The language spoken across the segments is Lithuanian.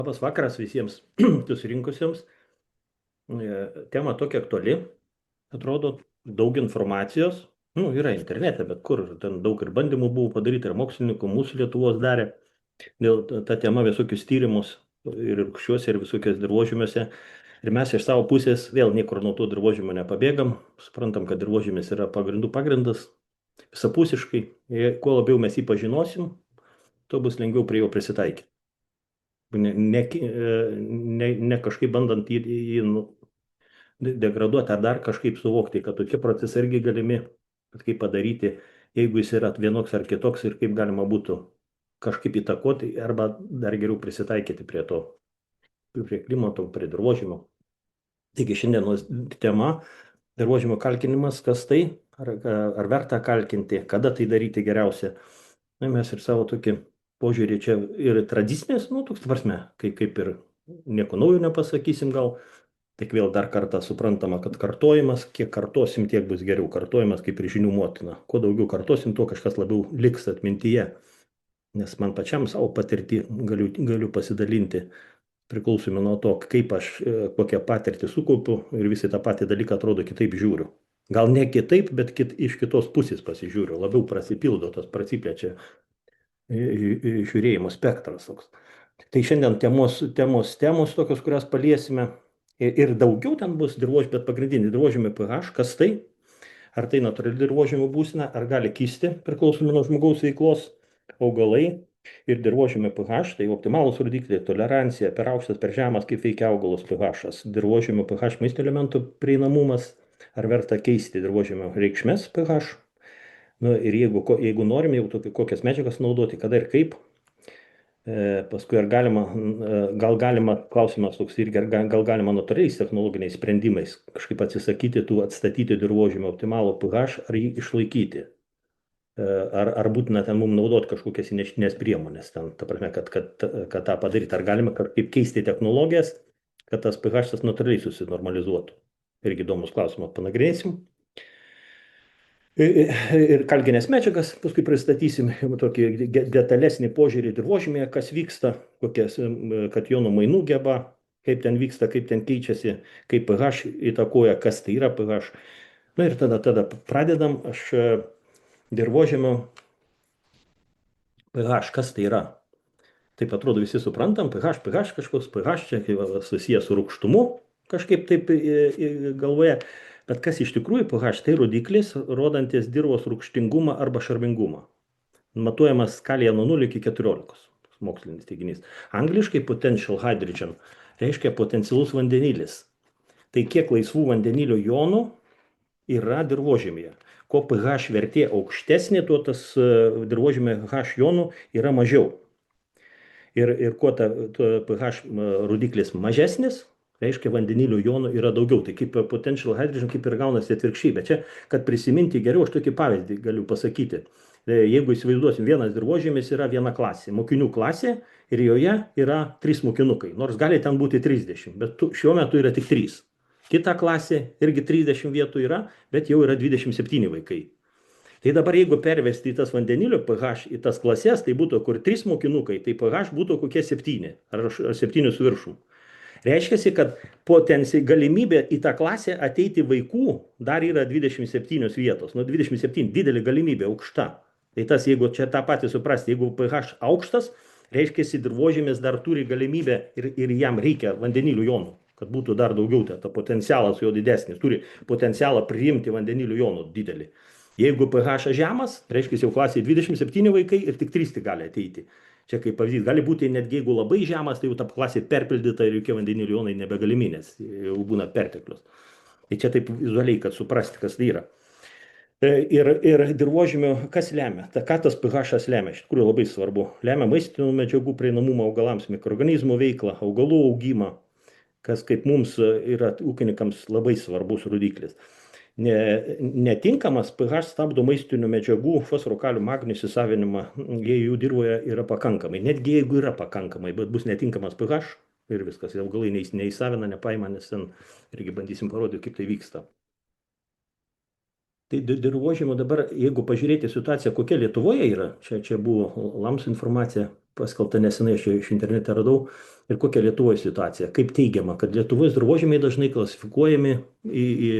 Labas vakaras visiems susirinkusiems. Tema tokia aktuali, atrodo, daug informacijos. Nu, yra internete, bet kur, ten daug ir bandymų buvo padaryti, ir mokslininkų mūsų Lietuvos darė. Dėl ta tema visokius tyrimus ir rūkščiuose, ir visokios dirvožymiuose. Ir mes iš savo pusės vėl niekur nuo to dirvožymio nepabėgam. Suprantam, kad dirvožymis yra pagrindas visapusiškai. Ir kuo labiau mes jį pažinosim, tuo bus lengviau prie jo prisitaikyti. Ne kažkaip bandant jį degraduoti ar dar kažkaip suvokti, kad tokie procesai irgi galimi, kad kaip padaryti, jeigu jis yra vienoks ar kitoks ir kaip galima būtų kažkaip įtakoti arba dar geriau prisitaikyti prie to, prie klimato, prie dirvožėmio. Taigi šiandienos tema - dirvožėmio kalkinimas, kas tai, ar verta kalkinti, kada tai daryti geriausia. Na, mes ir savo tokį požiūrį čia ir tradicinės, nu, toks prasme, kaip ir nieko naujo nepasakysim gal, tik vėl dar kartą suprantama, kad kartojimas, kiek kartosim, tiek bus geriau. Kartojimas kaip ir žinių motina. Kuo daugiau kartosim, tuo kažkas labiau liks atmintyje. Nes man pačiam savo patirtį galiu pasidalinti, priklausomai nuo to, kaip aš kokią patirtį sukaupiu ir visi tą patį dalyką atrodo kitaip žiūriu. Gal ne kitaip, bet iš kitos pusės pasižiūriu, labiau prasipildo, tas prasiplečia žiūrėjimo spektras toks. Tai šiandien temos tokios, kurias paliesime. Ir daugiau ten bus dirvožėmio, bet pagrindinį dirvožėmio pH, kas tai? Ar tai natūrali dirvožėmio būsena, ar gali kisti priklausomai nuo žmogaus veiklos, augalai ir dirvožėmio pH, tai optimalūs rodikliai, tolerancija, per aukštas, per žemas, kaip veikia augalos pH, dirvožėmio pH maisto elementų prieinamumas, ar verta keisti dirvožėmio reikšmes pH. Nu, ir jeigu norim jau kokias medžiagas naudoti, kada ir kaip, paskui ar galima, klausimas toks irgi, gal galima natūraliais technologiniais sprendimais kažkaip atsisakyti atstatyti dirvožėmio optimalų pH, ar jį išlaikyti. Ar būtina ten mums naudoti kažkokias įneštinės priemonės, ten, ta prasme, kad tą padaryti. Ar galima kažkaip keisti technologijas, kad tas pH natūraliai susinormalizuotų. Irgi įdomus klausimas, panagrinėsim. Ir kalkinės medžiagas, paskui pristatysim tokį detalesnį požiūrį dirvožėmėje, kas vyksta, kokias kationų mainų geba, kaip ten vyksta, kaip ten keičiasi, kaip pH įtakoja, kas tai yra pH. Na ir tada pradedam. Aš dirvožėmio pH, kas tai yra. Taip atrodo visi suprantam, pH kažkoks pH, čia susijęs su rūgštumu, kažkaip taip galvoje. Bet kas iš tikrųjų pH, tai rodiklis, rodantis dirvos rūgštingumą arba šarmingumą. Matuojamas skalėje nuo 0 iki 14, mokslinis teiginys. Angliškai potential hydrogen reiškia potencialus vandenilis. Tai kiek laisvų vandenilio jonų yra dirvožėmėje. Ko pH vertė aukštesnė, tuo tas dirvožėmė H jonų yra mažiau. Ir kuo pH rodiklis mažesnis, reiškia vandenilio jonų yra daugiau. Tai kaip potential hydrogen kaip ir gaunasi atvirkščiai. Bet čia, kad prisiminti geriau, aš tokį pavyzdį galiu pasakyti. Jeigu įsivaizduosim, vienas dirvožėmis yra viena klasė, mokinių klasė, ir joje yra 3 mokinukai. Nors gali ten būti 30, bet šiuo metu yra tik 3. Kita klasė irgi 30 vietų yra, bet jau yra 27 vaikai. Tai dabar jeigu pervesti į tas vandenilio pH į tas klasės, tai būtų kur 3 mokinukai, tai pH būtų kokie 7 ar 7 su viršum. Reiškia, kad potencialiai galimybė į tą klasę ateiti vaikų dar yra 27 vietos. Nu, 27 didelė galimybė, aukšta. Tai tas, jeigu čia tą patį suprasti, jeigu pH aukštas, reiškia, dirvožėmis dar turi galimybę ir jam reikia vandenilių jonų, kad būtų dar daugiau, ta potencialas jo didesnis, turi potencialą priimti vandenilių jonų didelį. Jeigu pH žemas, reiškia, jau klasėje 27 vaikai ir tik 3 gali ateiti. Čia kaip pavyzdys, gali būti netgi jeigu labai žemas, tai jau ta klasė perpildyta ir jokie vandenilio jonai nebegalimi, nes jau būna perteklius. Tai čia taip vizualiai, kad suprasti, kas tai yra. Ir dirvožėmio, kas lemia? Ką tas pH lemia? Iš tikrųjų labai svarbu. Lemia maistinių medžiagų prieinamumą augalams, mikroorganizmų veiklą, augalų augimą, kas kaip mums yra ūkininkams labai svarbus rodiklis. Netinkamas pH stabdo maistinių medžiagų, fosforo, kalio, magnio įsisavinimą, jei jų dirvoje yra pakankamai. Netgi jeigu yra pakankamai, bet bus netinkamas pH ir viskas, augalai neįsavina, nepaima, nes ten irgi bandysim parodyti, kaip tai vyksta. Tai dirvožėmio dabar, jeigu pažiūrėti situaciją, kokia Lietuvoje yra, čia buvo LAMS informacija, paskelbta nesenai, aš iš internete radau, ir kokia Lietuvoje situacija. Kaip teigiama, kad Lietuvos dirvožemiai dažnai klasifikuojami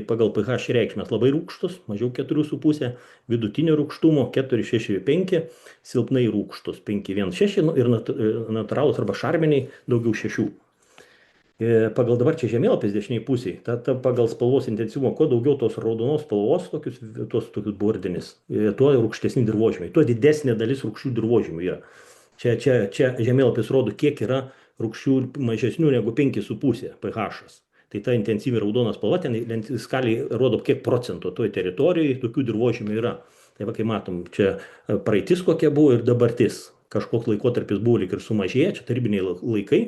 pagal pH reikšmes labai rūgštus, mažiau 4,5, vidutinio rūgštumo 4,6,5, silpnai rūgštus 5,1,6 ir natūralūs arba šarminiai daugiau 6. Pagal dabar čia žemėlapis dešiniai pusiai, pagal spalvos intensyvumą, kuo daugiau tos raudonos spalvos, tokius bordinis, tuo rūgštesni dirvožemiai, tuo didesnė dalis rūgščių dirvožemių yra. Čia žemėlapis rodo, kiek yra rūgščių mažesnių negu 5,5 pH. Tai ta intensyvi raudona spalva, ten skaliai rodo, kiek procentų toj teritorijoje tokių dirvožemių yra. Tai va, kai matom, čia praeitis kokia buvo ir dabartis. Kažkoks laikotarpis buvo lyg ir sumažėję, čia tarybiniai laikai,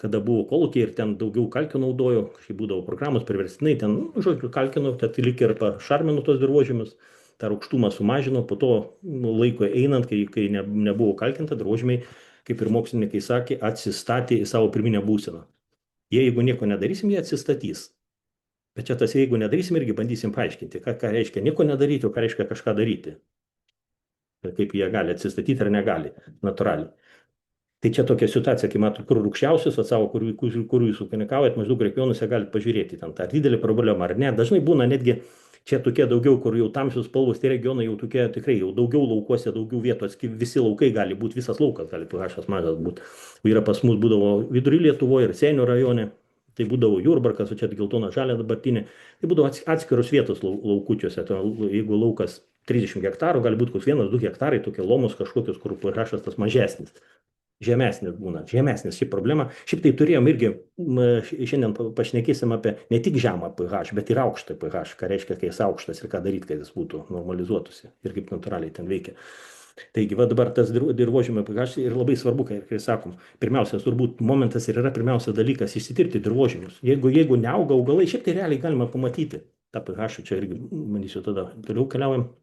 kada buvo kolūkiai ir ten daugiau kalkių naudojo, kažkaip būdavo programos priverstinai, ten, žodžiu, kalkino, tad lyg ir pašarmino tos dirvožemius, tą rūgštumą sumažino, po to laiko einant, kai nebuvo kalkinta, dirvožemiai, kaip ir mokslininkai sakė, atsistatė į savo pirminę būseną. Jeigu nieko nedarysim, jie atsistatys. Bet čia tas, jeigu nedarysim, irgi bandysim paaiškinti, ką reiškia nieko nedaryti, o ką reiškia kažką daryti. Ir kaip jie gali atsistatyti ar negali, natūraliai. Tai čia tokia situacija, kai matot, kur rūgščiausius, atsavo, kur jūs ūkininkaujat, maždaug regionuose galite pažiūrėti, ten tą didelį problemą ar ne. Dažnai būna netgi čia tokie daugiau, kur jau tamsius spalvos, tie regionai jau tokie tikrai jau daugiau laukuose, daugiau vietos, visi laukai gali būti, visas laukas gali pH mažas būti. Yra pas mus būdavo vidury Lietuvoje ir Seinio rajone, tai būdavo Jurbarkas, o čia geltona žalia dabartinė, tai būdavo atskiros vietos laukučiuose, jeigu laukas 30 hektarų, gali būti koks 1-2 hektarai, tokie lomos kažkokios, kur pH tas mažesnis. Žemesnis būna, žemesnis ši problema. Šiaip tai turėjom irgi, šiandien pašnekėsim apie ne tik žemą pH, bet ir aukštą pH, ką reiškia, kai jis aukštas ir ką daryti, kad jis būtų normalizuotųsi ir kaip natūraliai ten veikia. Taigi, va dabar tas dirvožemio pH ir labai svarbu, kai sakom, pirmiausia, turbūt momentas ir yra pirmiausia dalykas išsitirti dirvožemius. Jeigu neauga augalai, šiaip tai realiai galima pamatyti tą pH, čia irgi, manysiu, tada toliau keliaujam.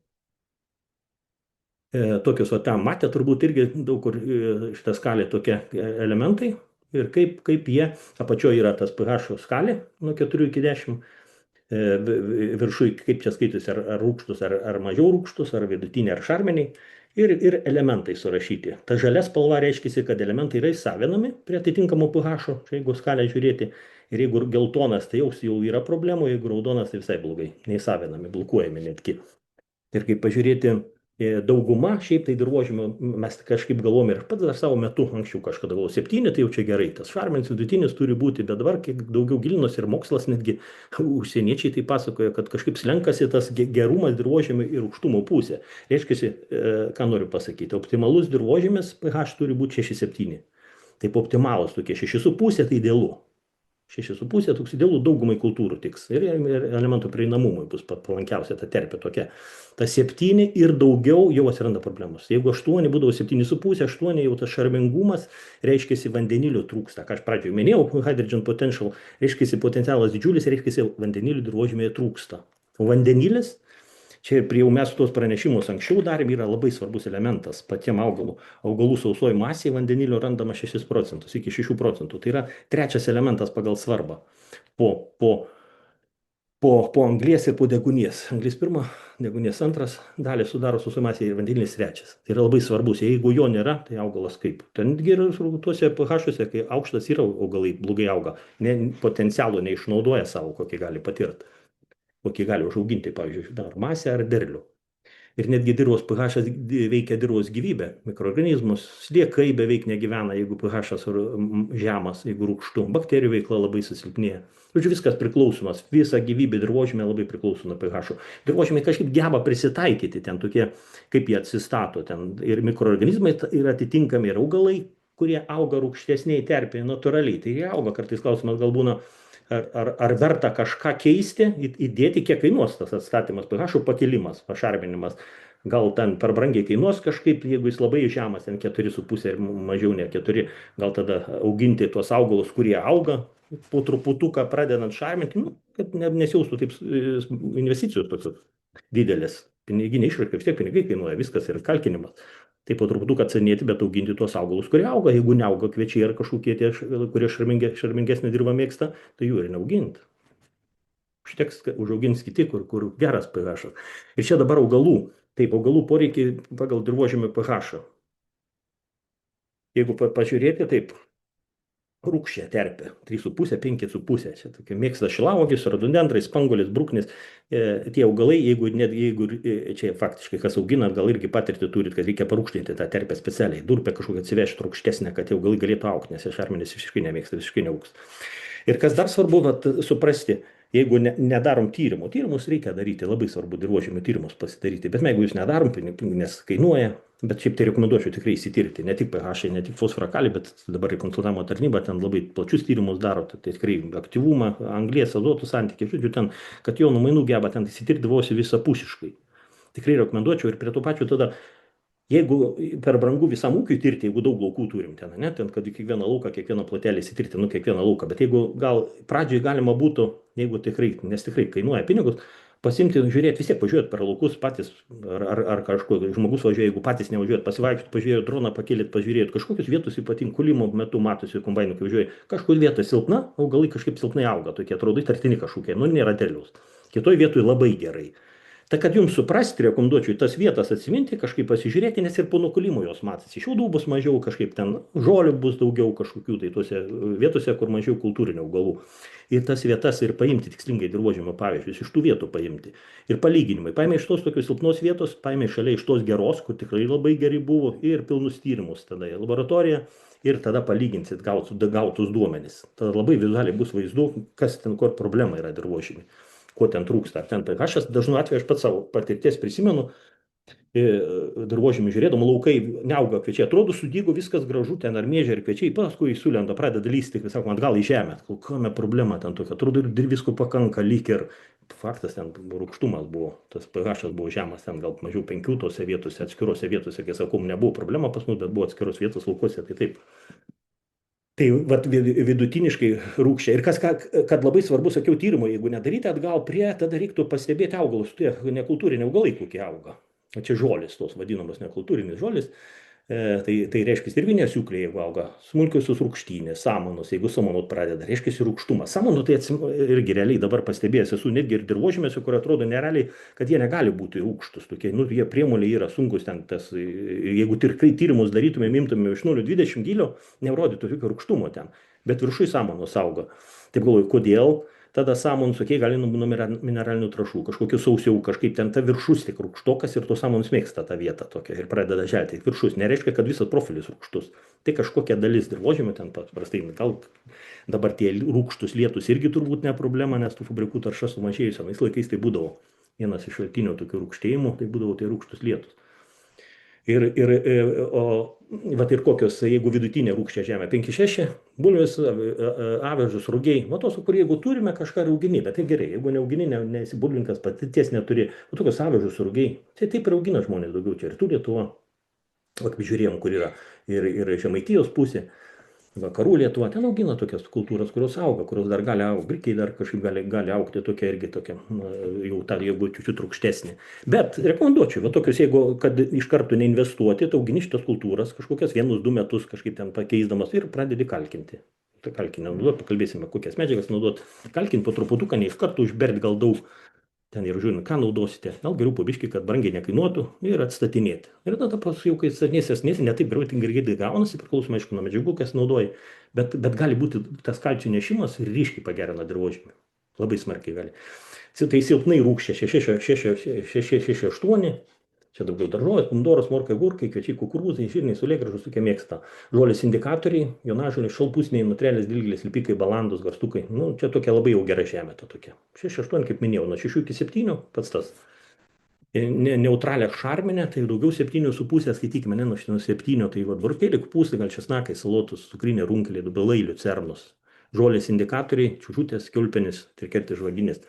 Tokius, o ten matė turbūt irgi daug kur šitą skalę tokie elementai ir kaip jie, apačioje yra tas pH skalė nuo 4 iki 10, viršui kaip čia skaitosi, ar rūgštus, ar mažiau rūgštus, ar vidutiniai, ar šarminiai, ir elementai surašyti. Ta žalia spalva reiškia, kad elementai yra įsavinami prie atitinkamo pH, jeigu skalę žiūrėti, ir jeigu geltonas, tai jau yra problemų, jeigu raudonas, tai visai blogai, neįsavinami, blokuojami netgi. Ir kaip pažiūrėti, dauguma šiaip tai dirvožemio, mes kažkaip galvom ir pats dar savo metu, anksčiau kažkada galvojau 7, tai jau čia gerai, tas šarminis vidutinis turi būti, bet dabar kiek daugiau gilinos ir mokslas, netgi užsieniečiai tai pasakoja, kad kažkaip slenkasi tas gerumas dirvožemio ir rūgštumo pusė. Reiškia, ką noriu pasakyti, optimalus dirvožemis pH turi būti 6,7. Taip optimalus tokie 6,5, tai idealu. 6,5 toks idealų daugumai kultūrų tiks ir elementų prieinamumui bus palankiausia ta terpė tokia. Ta 7 ir daugiau jau atsiranda problemos. Jeigu 8 būdavo 7,5, 8 jau tas šarmingumas, reiškia vandenilio trūksta. Ką aš pradžioje minėjau, hydrogen potential, reiškia potencialas didžiulis, reiškia vandenilio dirvožemėje trūksta. O vandenilis, čia ir prie jau mes tuos pranešimus anksčiau darėm, yra labai svarbus elementas patiem augalų. Augalų sausoj masėje vandenilio randama 6%, iki 6%. Tai yra trečias elementas pagal svarbą. Po anglies ir po deguonies. Anglis pirma, deguonies antras, dalį sudaro sausoj masėje ir vandenilis trečias. Tai yra labai svarbus. Jeigu jo nėra, tai augalas kaip? Ten ir tuose pH-uose, kai aukštas yra, augalai blogai auga. Potencialo neišnaudoja savo, kokį gali patirti. Kokį gali užauginti, pavyzdžiui, ar masę, ar derlių. Ir netgi dirvos pH veikia dirvos gyvybę, mikroorganizmus, sliekai beveik negyvena, jeigu pH žemas, jeigu rūgštų, bakterijų veikla labai susilpnėja. Žodžiu, viskas priklausomas, visa gyvybė dirvožemė labai priklauso nuo pH. Dirvožemė kažkaip geba prisitaikyti, ten tokie, kaip jie atsistato, ten ir mikroorganizmai yra atitinkami, ir augalai, kurie auga rūgštesniai terpėje natūraliai. Tai jie auga, kartais klausimas gal būna, ar verta kažką keisti, įdėti, kiek kainuos tas atstatymas, pH pakilimas, pašarminimas. Gal ten per brangiai kainuos kažkaip, jeigu jis labai žemas, ten 4,5 ir mažiau ne 4, gal tada auginti tuos augalus, kurie auga, po truputuką pradedant šarminti, kad nesijaustų taip investicijos tokios didelės. Piniginė išraiška, vis tiek pinigai kainuoja, viskas yra kalkinimas. Tai po truputuką atsenėti, bet auginti tuos augalus, kurie auga. Jeigu neauga kviečiai ar kažkokie tie, kurie šarmingesnį dirvą mėgsta, tai jų ir neauginti. Užteks, užaugins kiti, kur geras pH. Ir čia dabar augalų. Taip, augalų poreikiai pagal dirvožemio pH. Jeigu pažiūrėti, taip, rūgščią terpę, 3,5, 5,5. Čia tokie mėgsta šilauogės, rododendrai, spanguolės, bruknės. Tie augalai, jeigu čia faktiškai kas auginat, gal irgi patirti turit, kad reikia parūgštinti tą terpę specialiai. Durpę kažkokią atsivežti rūgštesnę, kad tie augalai galėtų augti, nes šarminės visiškai nemėgsta, visiškai neaugs. Ir kas dar svarbu, vat, suprasti, jeigu nedarom tyrimų, tyrimus reikia daryti, labai svarbu dirvožėmio tyrimus pasidaryti, bet jeigu jūs nedarom, nes kainuoja, bet šiaip tai rekomenduočiau tikrai įsitirti, ne tik pH, ne tik fosforą kalį, bet dabar ir konsultavimo tarnyba ten labai plačius tyrimus daro, tai tikrai aktyvumą, anglies, azotų santykį, žodžiu, ten, kad jo numainų geba ten įsitirti dirvosi visapusiškai. Tikrai rekomenduočiau ir prie to pačiu tada jeigu per brangu visam ūkiui tirti, jeigu daug laukų turim ten, ne, ten, kad kiekvieną lauką, kiekvieną plotelį įsitirti, nu, kiekvieną lauką, bet jeigu gal pradžiai galima būtų, jeigu tikrai, nes tikrai kainuoja pinigus, pasimti, žiūrėti, vis tiek pažiūrėt per laukus patys, ar kažko, žmogus važiuoja, jeigu patys nevažiuojat, pasivaikščiot, pažiūrėjot droną, pakėlėt, pažiūrėjot, kažkokius vietos ypatingai kulimo metu matosi kombainų, kai važiuoja, kažkur vieta silpna, augalai kažkaip silpnai auga, tokie atrodo įtartini kažkokie, nu, nėra derliaus. Kitoj vietoj labai gerai. Tai kad jums suprasti, rekomenduočiau tas vietas atsiminti, kažkaip pasižiūrėti, nes ir po nukulimo jos matosi. Šiaudų bus mažiau, kažkaip ten žolių bus daugiau kažkokių, tai tose vietose, kur mažiau kultūrinių augalų. Ir tas vietas ir paimti tikslingai dirvožėmio pavyzdžius, iš tų vietų paimti. Ir palyginimai. Paėmė iš tos tokios silpnos vietos, paėmė šalia iš tos geros, kur tikrai labai geri buvo, ir pilnus tyrimus tada į laboratoriją. Ir tada palyginsit gautus duomenis. Tada labai vizualiai bus vaizdu, kas ten, kur problema yra dirvožėmė. Ko ten trūksta. Ten pH, dažnu atveju aš pats savo patirties prisimenu, dirvožėmį žiūrėdama, laukai neauga kviečiai, atrodo sudygo, viskas gražu, ten ar miežiai, ar kviečiai, paskui sulenda, pradeda lysti, kaip sakoma, atgal į žemę. Kokiame problema ten tokia, atrodo ir visko pakanka, lyg ir faktas ten rūgštumas buvo, tas pH buvo žemas, ten gal mažiau 5 tose vietose, atskirose vietose, kai sakom, nebuvo problema pas mus, bet buvo atskiros vietos laukuose, tai taip. Tai vat, vidutiniškai rūgščiai. Ir kad labai svarbu, sakiau, tyrimo, jeigu nedaryti atgal prie, tada reiktų pastebėti augalus, tie nekultūriniai augalai, kokie auga. O čia žolis, tos vadinamos nekultūrinis žolis. Tai reiškia ir vinėsiukliai, jeigu auga smulkiosios rūgštynės, samanos, jeigu samanot pradeda, reiškia rūgštumas. Samanų tai irgi realiai dabar pastebėjęs esu netgi ir dirvožėmėse, kur atrodo nerealiai, kad jie negali būti rūgštus. Tokie, nu, jie priemoliai yra sunkus ten, jeigu tikrai tyrimus darytumėm, imtumėm iš 0,20 gylio, neurodytų jokio rūgštumo ten. Bet viršui samanos auga. Taip galvoju, kodėl? Tada samanų, sakai, gali nuo mineralinių trąšų, kažkokių sausiau, kažkaip ten ta viršus tik rūgštokas ir tos samanus mėgsta tą vietą tokią ir pradeda želti. Viršus nereiškia, kad visas profilis rūgštus. Tai kažkokia dalis dirvožėmio ten paprastai, gal dabar tie rūgštus lietus irgi turbūt ne problema, nes tų fabrikų tarša sumažėjusi. Anais laikais tai būdavo vienas iš šaltinių tokių rūgštėjimų, tai būdavo tie rūgštus lietus. Vat ir kokios, jeigu vidutinė rūgščia žemė, 5-6, bulvės, avižos, rugiai, va tos, kur jeigu turime kažką augini, bet tai gerai, jeigu neaugini, nesibulvinkas, patirties neturi, va tokios avižos, rugiai, tai taip ir augina žmonės daugiau čia, ir tų Lietuva, va žiūrėjom, kur yra ir Žemaitijos pusė, vakarų Lietuva, ten augina tokias kultūras, kurios auga, kurios dar gali augti, grikiai dar kažkaip gali augti tokia irgi tokia, jau ta, jeigu čiūčiut rūgštesnė. Bet rekomenduočiau, va tokius, jeigu, kad iš karto neinvestuoti, tai augini šitas kultūras, kažkokias 1-2 metus kažkaip ten pakeisdamas ir pradedi kalkinti. Tai kalkinę naudot, pakalbėsime, kokias medžiagas naudot. Kalkinti po truputuką, ne iš karto užberti gal daug. Ten ir žiūrint, ką naudosite, gal geriau pabiški, kad brangiai nekainuotų ir atstatinėti. Ir tada jau, kai atstatinėsės, ne taip greitai gaunasi, priklausomai, aišku, nuo medžiagų, kas naudoja, bet gali būti tas kalcio nešimas ir ryškiai pagerina dirvožėmį. Labai smarkiai gali. Tai silpnai rūgščia 6-8, čia daugiau daržovės, pomidoras, morkai, agurkai, kviečiai, kukurūzai, žirniai, saulėgrąžos, tokie mėgsta. Žolės indikatoriai, jonažolės, šalpusniai, nutrelės, dilgėlės, lipikai, balandos, garstukai. Nu, čia tokia labai jau gera žemė ta tokia. 6-8, kaip minėjau, nuo 6 iki 7, pats tas. Neutralią šarminę, tai daugiau 7,5, skaitykime, ne nuo 7, tai burkėlį, kupūstai, gal česnakai, salotus, cukrinė, runkeliai, dubelai, liucernos. Žolės indikatoriai, čiužutės, kiulpenis, trikirtis, žvaginės.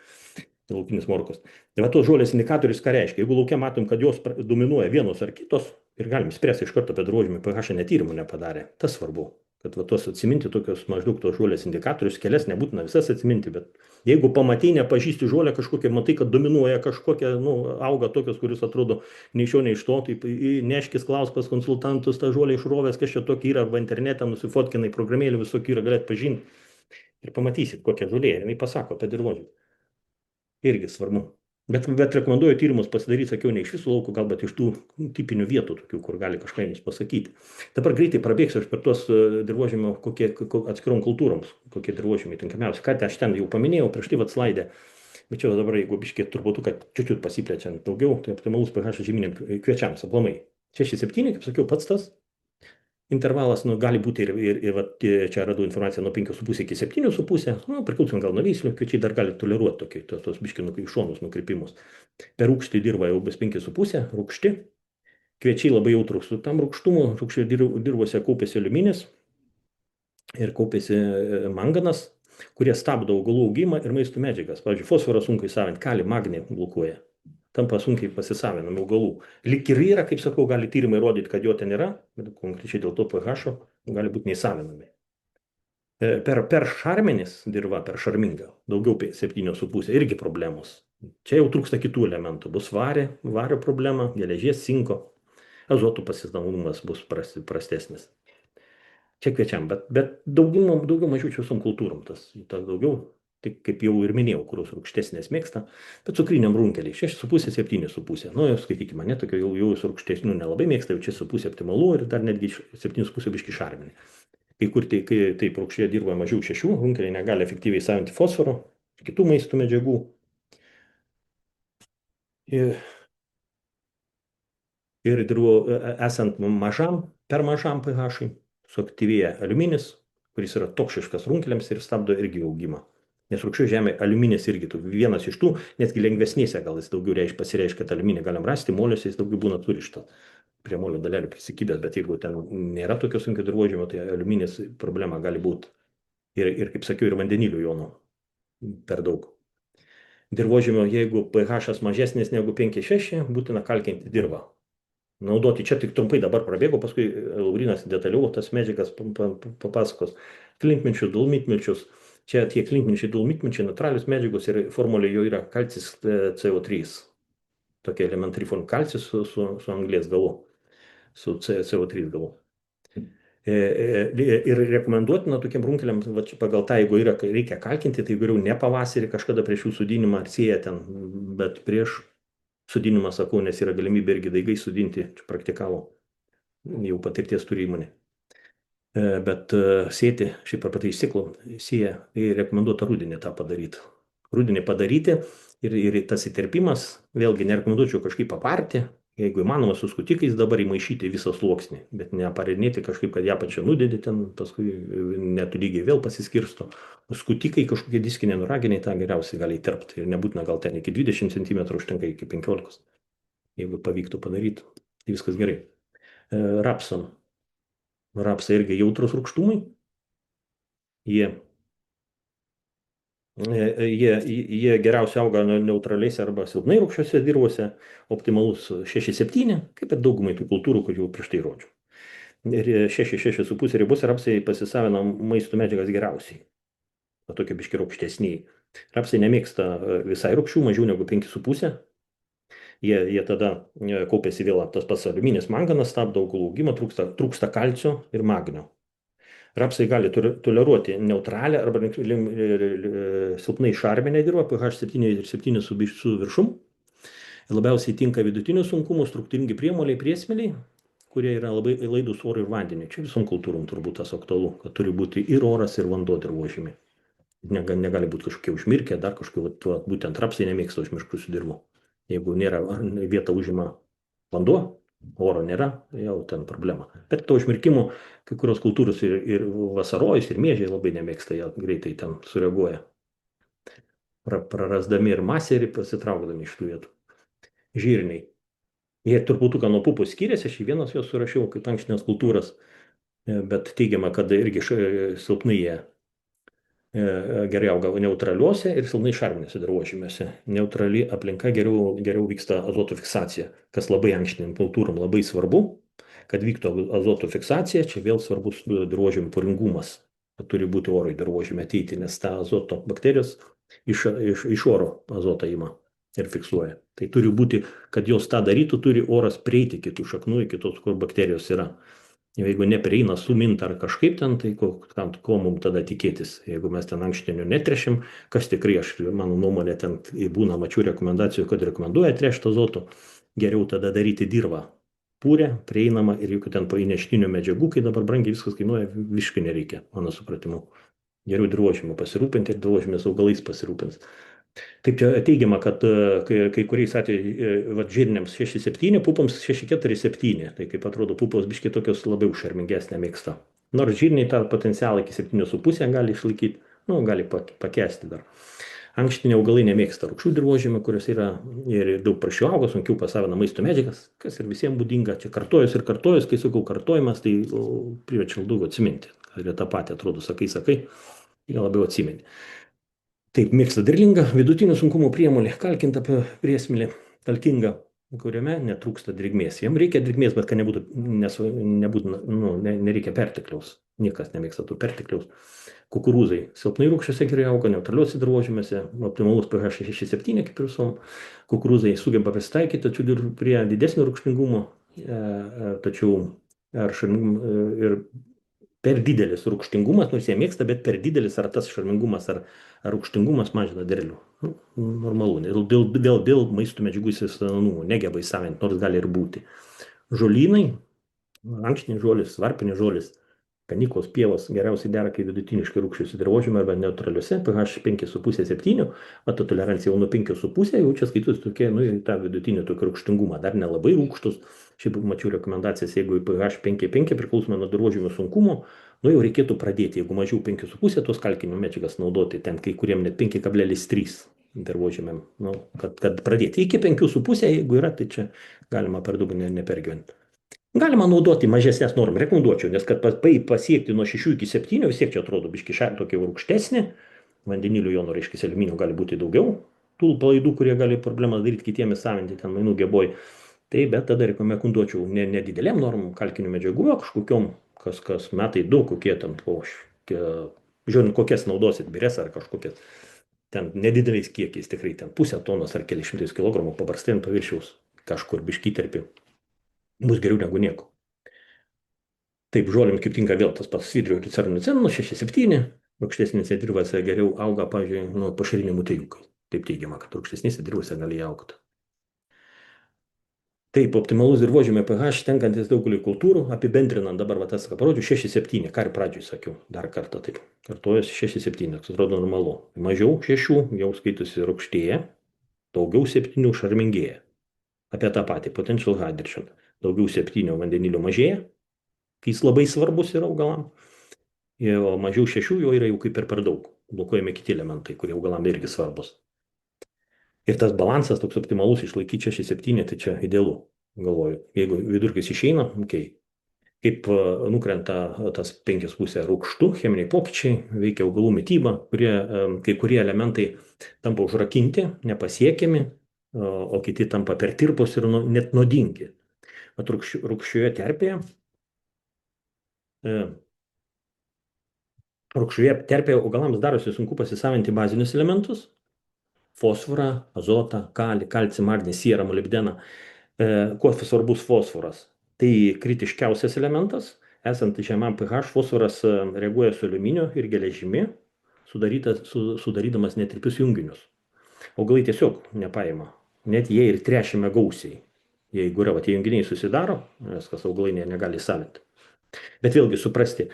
Laukinis morkos. Tai va tos žolės indikatorius ką reiškia? Jeigu laukia matom, kad jos dominuoja vienos ar kitos ir galim spręsti iš karto apie dirvožėmį, pH netyrimų nepadarė. Tas svarbu, kad va tos atsiminti tokios maždaug tos žolės indikatorius, kelias nebūtina visas atsiminti, bet jeigu pamatai, nepažįsti žolę kažkokią, matai, kad dominuoja kažkokia, nu, auga tokios, kuris atrodo nei iš jo, nei iš to, tai neškis klaus pas konsultantus, tą žolę išrovės, kas čia tokia yra, arba internete nusifotkinai, programėlį visokių yra, galėt pažinti ir pamatysit, kokia žolė, jinai pasako apie dirvožėmį. Irgi svarbu. Bet rekomenduoju tyrimus pasidaryti, sakiau, ne iš visų laukų, gal, bet iš tų tipinių vietų, tokių, kur gali kažką jums pasakyti. Dabar greitai prabėgsiu aš per tuos dirvožėmio, atskirom kultūroms, kokie dirvožėmiai tinkamiausi. Ką aš ten jau paminėjau prieš tai vat slaidę, bet čia dabar, jeigu biškiai turbūt, kad čiut pasiplečiant daugiau, tai optimalus pH žemynėm kviečiams aplamai. 6-7, kaip sakiau, pats tas intervalas, nu, gali būti ir vat, čia radau informaciją nuo 5,5 iki 7,5, nu, priklausomai gal nuo veislių, kviečiai dar gali toleruoti tokį, tos biškiai į šonus nukrypimus. Per rūgštį dirba jau bus 5,5, rūgšti. Kviečiai labai jautrus su tam rūgštumu, rūgščiai dirvose kaupėsi aliuminis ir kaupėsi manganas, kurie stabdo augalų augimą ir maisto medžiagas. Pavyzdžiui, fosforas sunkiai įsisavinti, kalį, magnį blokuoja. Tampa sunkiai pasisavinami augalų. Lyg ir yra, kaip sakau, gali tyrimai rodyti, kad jo ten yra, bet konkrečiai dėl to pH gali būti neįsavinami. Per šarmenis dirva, per šarmingą, daugiau 7,5, irgi problemos. Čia jau trūksta kitų elementų. Bus vario problema, geležies, cinko, azotų pasidavimas bus prastesnis. Čia kviečiam, bet daugiau mažiau čia visom kultūrom tas daugiau, tik kaip jau ir minėjau, kurios rūgštesnės mėgsta, bet cukriniam runkeliai 6,5, 7,5. Nu, skaitykime, ne, tokio jau rūgštesnių nelabai mėgsta, jau 6,5 optimalu ir dar netgi 7,5 biški šarminį. Kai kur taip rūgščioje dirba mažiau 6, runkeliai negali efektyviai savinti fosforo, kitų maisto medžiagų. Ir dirbo esant per mažam pH, suaktyvėja aliuminis, kuris yra toksiškas runkeliams ir stabdo irgi augimą. Nes rūgščioje žemėje aliuminis irgi vienas iš tų, netgi lengvesnėse gal jis daugiau pasireiškia, kad aliuminį galim rasti, moliuose jis daugiau būna surištas, prie molio dalelių prisikibęs, bet jeigu ten nėra tokio sunkio dirvožėmio, tai aliuminis problema gali būti. Ir kaip sakiau, ir vandenilių jonų per daug. Dirvožėmio, jeigu pH mažesnis negu 5,6, būtina kalkinti dirvą. Naudoti čia tik trumpai dabar prabėgo, paskui Laurynas detaliau tas medžiagas papasakos. Klinkmilčius, dolomitmilčius. Čia tie klinkmilčiai, dolomitmilčiai, natūralios medžiagos ir formulė jo yra kalcis CO3. Tokia elementari formulė, kalcis su anglies galu, su CO3 galu. Ir rekomenduotina tokiem runkeliam, pagal tą, jeigu reikia kalkinti, tai geriau ne pavasarį kažkada prieš jų sudinimą ar sėją ten, bet prieš sudinimą, sakau, nes yra galimybė irgi daigai sudinti, čia praktikavo, jau patirties turi įmonė. Bet sėti, šiaip ar patai išsiklų, sėja, tai rekomenduota rudenį tą padaryti. Rudenį padaryti ir tas įterpimas, vėlgi nerekomenduočiau kažkaip paparti, jeigu įmanoma su skutikais dabar įmaišyti visą sluoksnį, bet neparinėti kažkaip, kad ją pačią nudėdi ten, paskui netolygiai vėl pasiskirsto. Skutikai kažkokie diskiniai nuraginiai tą geriausiai gali įterpti ir nebūtina gal ten iki 20 cm, užtenka iki 15, jeigu pavyktų padaryti, tai viskas gerai. Rapsai irgi jautrus rūgštumui, jie geriausiai auga neutraliais arba silpnai rūgščiuose dirvose, optimalus 6,7, kaip ir daugumai tų kultūrų, kur jau prieš tai rodžiau. Ir 6,5 ribose rapsai pasisavina maisto medžiagas geriausiai. Tokie biški rūgštesniai. Rapsai nemėgsta visai rūgščių, mažiau negu 5,5. Jie tada kaupiasi vėl tas pats aliuminis, manganas, stabdo augalų augimą, trūksta kalcio ir magnio. Rapsai gali toleruoti neutralią arba silpnai šarminę dirvą, pH 7 ir 7 su viršum. Labiausiai tinka vidutinių sunkumų, struktūringi priemoliai, priesmėliai, kurie yra labai laidūs orui ir vandeniui. Čia visom kultūrom turbūt tas aktualu, kad turi būti ir oras, ir vanduo dirvožėmiai. Negali būti kažkokie užmirkę, dar kažkokie, būtent rapsai nemėgsta užmirškusių dirvų. Jeigu nėra vieta užima vanduo, oro nėra, jau ten problema. Bet to užmirkimų kai kurios kultūros ir vasarojus, ir miežiai labai nemėgsta, jie greitai ten sureaguoja. Prarasdami ir masę ir pasitraukdami iš tų vietų. Žirniai. Jie turbūt nuo pupų skiriasi, aš į vienas jos surašiau kaip ankštinės kultūras, bet teigiama, kad irgi silpnai jie gerai auga neutraliuose ir silpnai šarminėse dirvožėmiuose. Neutrali aplinka geriau vyksta azoto fiksacija, kas labai ankštinėm kultūrom labai svarbu, kad vyktų azoto fiksacija, čia vėl svarbus dirvožėmių poringumas, kad turi būti oro į dirvožėmį ateiti, nes ta azoto bakterijos iš oro azotą ima ir fiksuoja. Tai turi būti, kad jos tą darytų, turi oras prieiti kitų šaknų, iki tos, kur bakterijos yra. Jeigu neprieina sumint ar kažkaip ten, tai ko mums tada tikėtis? Jeigu mes ten ankštinių netrešim, kas tikrai, mano nuomonė, ten būna, mačiau rekomendacijų, kad rekomenduoja trešti azotų, geriau tada daryti dirvą pūrę, prieinamą ir jokių ten paįneštinių medžiagų, kai dabar brangiai viskas kainuoja, visiškai nereikia, mano supratimu. Geriau dirvožėmiu pasirūpinti ir dirvožėmės augalais pasirūpins. Taip čia teigiama, kad kai kuriais atvejais žirniams 6,7, pupams 6,4,7. Tai kaip atrodo, pupos biškiai tokios labiau šarmingesnė mėgsta. Nors žirniai tą potencialą iki 7,5 gali išlaikyti, nu, gali pakęsti dar. Ankštiniai augalai nemėgsta rūgščių dirvožėmių, kurios yra ir daug prašiau auga, sunkiau pasavina maisto medžiagas, kas ir visiems būdinga. Čia kartojus ir kartojus, kai sakau kartojimas, tai priverčia daug atsiminti. Ir tą patį atrodo, sakai, gal labiau atsimeni. Taip, mėgsta derlingą, vidutinio sunkumo priemolį, kalkintą priesmėlį, talkingą, kuriame netrūksta drėgmės. Jam reikia drėgmės, bet kad nereikia pertekliaus. Niekas nemėgsta tų pertekliaus. Kukurūzai silpnai rūgščiuose gerai auga, neutraliuose dirvožėmiuose, optimalus pH 6,7 kaip ir visom. Kukurūzai sugeba prisitaikyti, tačiau ir prie didesnio rūgštingumo, tačiau ir per didelis rūgštingumas, nors jie mėgsta, bet per didelis ar tas šarmingumas ar rūgštingumas mažina derlių. Normalu, dėl maisto medžiagų įsisavinamumų, negeba įsavinti, nors gali ir būti. Žolynai, ankštiniai žolis, varpiniai žolis, kanyklos pievos geriausiai dera, kai vidutiniškai rūgščiuose dirvožėmiuose arba neutraliuose, pH 5,5-7, o ta tolerancija jau nuo 5,5, jau čia skaitus tokie, tą vidutinį tokį rūgštingumą, dar nelabai rūgštus. Šiaip mačiau rekomendacijas, jeigu pH 5,5 priklausomai nuo dirvožėmio sunkumo, jau reikėtų pradėti, jeigu mažiau 5,5 tos kalkinių medžiagas naudoti, ten kai kuriem net 5,3 dirvožėmiam, kad pradėti. Iki 5,5, jeigu yra, tai čia galima per daug nepergyventi. Galima naudoti mažesnės normas, rekomenduočiau, nes kad pasiekti nuo 6 iki 7, vis tiek čia atrodo biški tokia rūgštesnė, vandenilio jonų, reiškia, aliuminio gali būti daugiau, tų palaidų, kurie gali problemas daryti kitiems įsavinti, ten mainų geboj. Tai bet tada rekomenduočiau nedidelėm normom kalkinių medžiagų, kažkokiom, kas metai 2, kokie ten, žiūrint, kokias naudosit, birės ar kažkokias, ten nedideliais kiekiais, tikrai ten 0,5 tonos ar keli šimtais kilogramų paprastai ant paviršiaus kažkur biškį terpi. Bus geriau negu nieko. Taip, žolėm kaip tinka vėl tas pats svidrio ir cernoceno, 6,7, rūgštesnėse dirvose geriau auga, pavyzdžiui, pašariniai mutėjukai. Taip teigiama, kad rūgštesnėse dirvose gali augti. Taip, optimalus dirvožėmio pH tenkantis daugeliui kultūrų, apibendrinant dabar tas, ką parodžiu, 6,7, ką ir pradžioj sakiau, dar kartą taip, kartuojas 6,7, atrodo normalu. Mažiau 6 jau skaitosi rūgštėja, daugiau 7 šarmingėja. Apie tą patį, potential hydration. Daugiau 7 vandenilio mažėja, kai jis labai svarbus yra augalam, o mažiau 6 jo yra jau kaip ir per daug, blokuojami kiti elementai, kurie augalam irgi svarbus. Ir tas balansas toks optimalus išlaikyti 6,7, tai čia idealu, galvoju. Jeigu vidurkis išeina, kaip nukrenta tas 5,5 rūgštų, cheminiai pokyčiai, veikia augalų mitybą, kai kurie elementai tampa užrakinti, nepasiekiami, o kiti tampa per tirpus ir net nuodingi. Vat rūgščioje terpėje augalams darosi sunku pasisavinti bazinius elementus, fosforą, azotą, kalcį, magnį, sierą, molibdeną. Kuo svarbus fosforas? Tai kritiškiausias elementas, esant žemam pH, fosforas reaguoja su aliuminio ir geležimi, sudarydamas netirpius junginius. Augalai tiesiog nepaima, net jie ir tręšime gausiai. Jeigu yra, tie junginiai susidaro, nes kas augalai negali savinti. Bet vėlgi suprasti,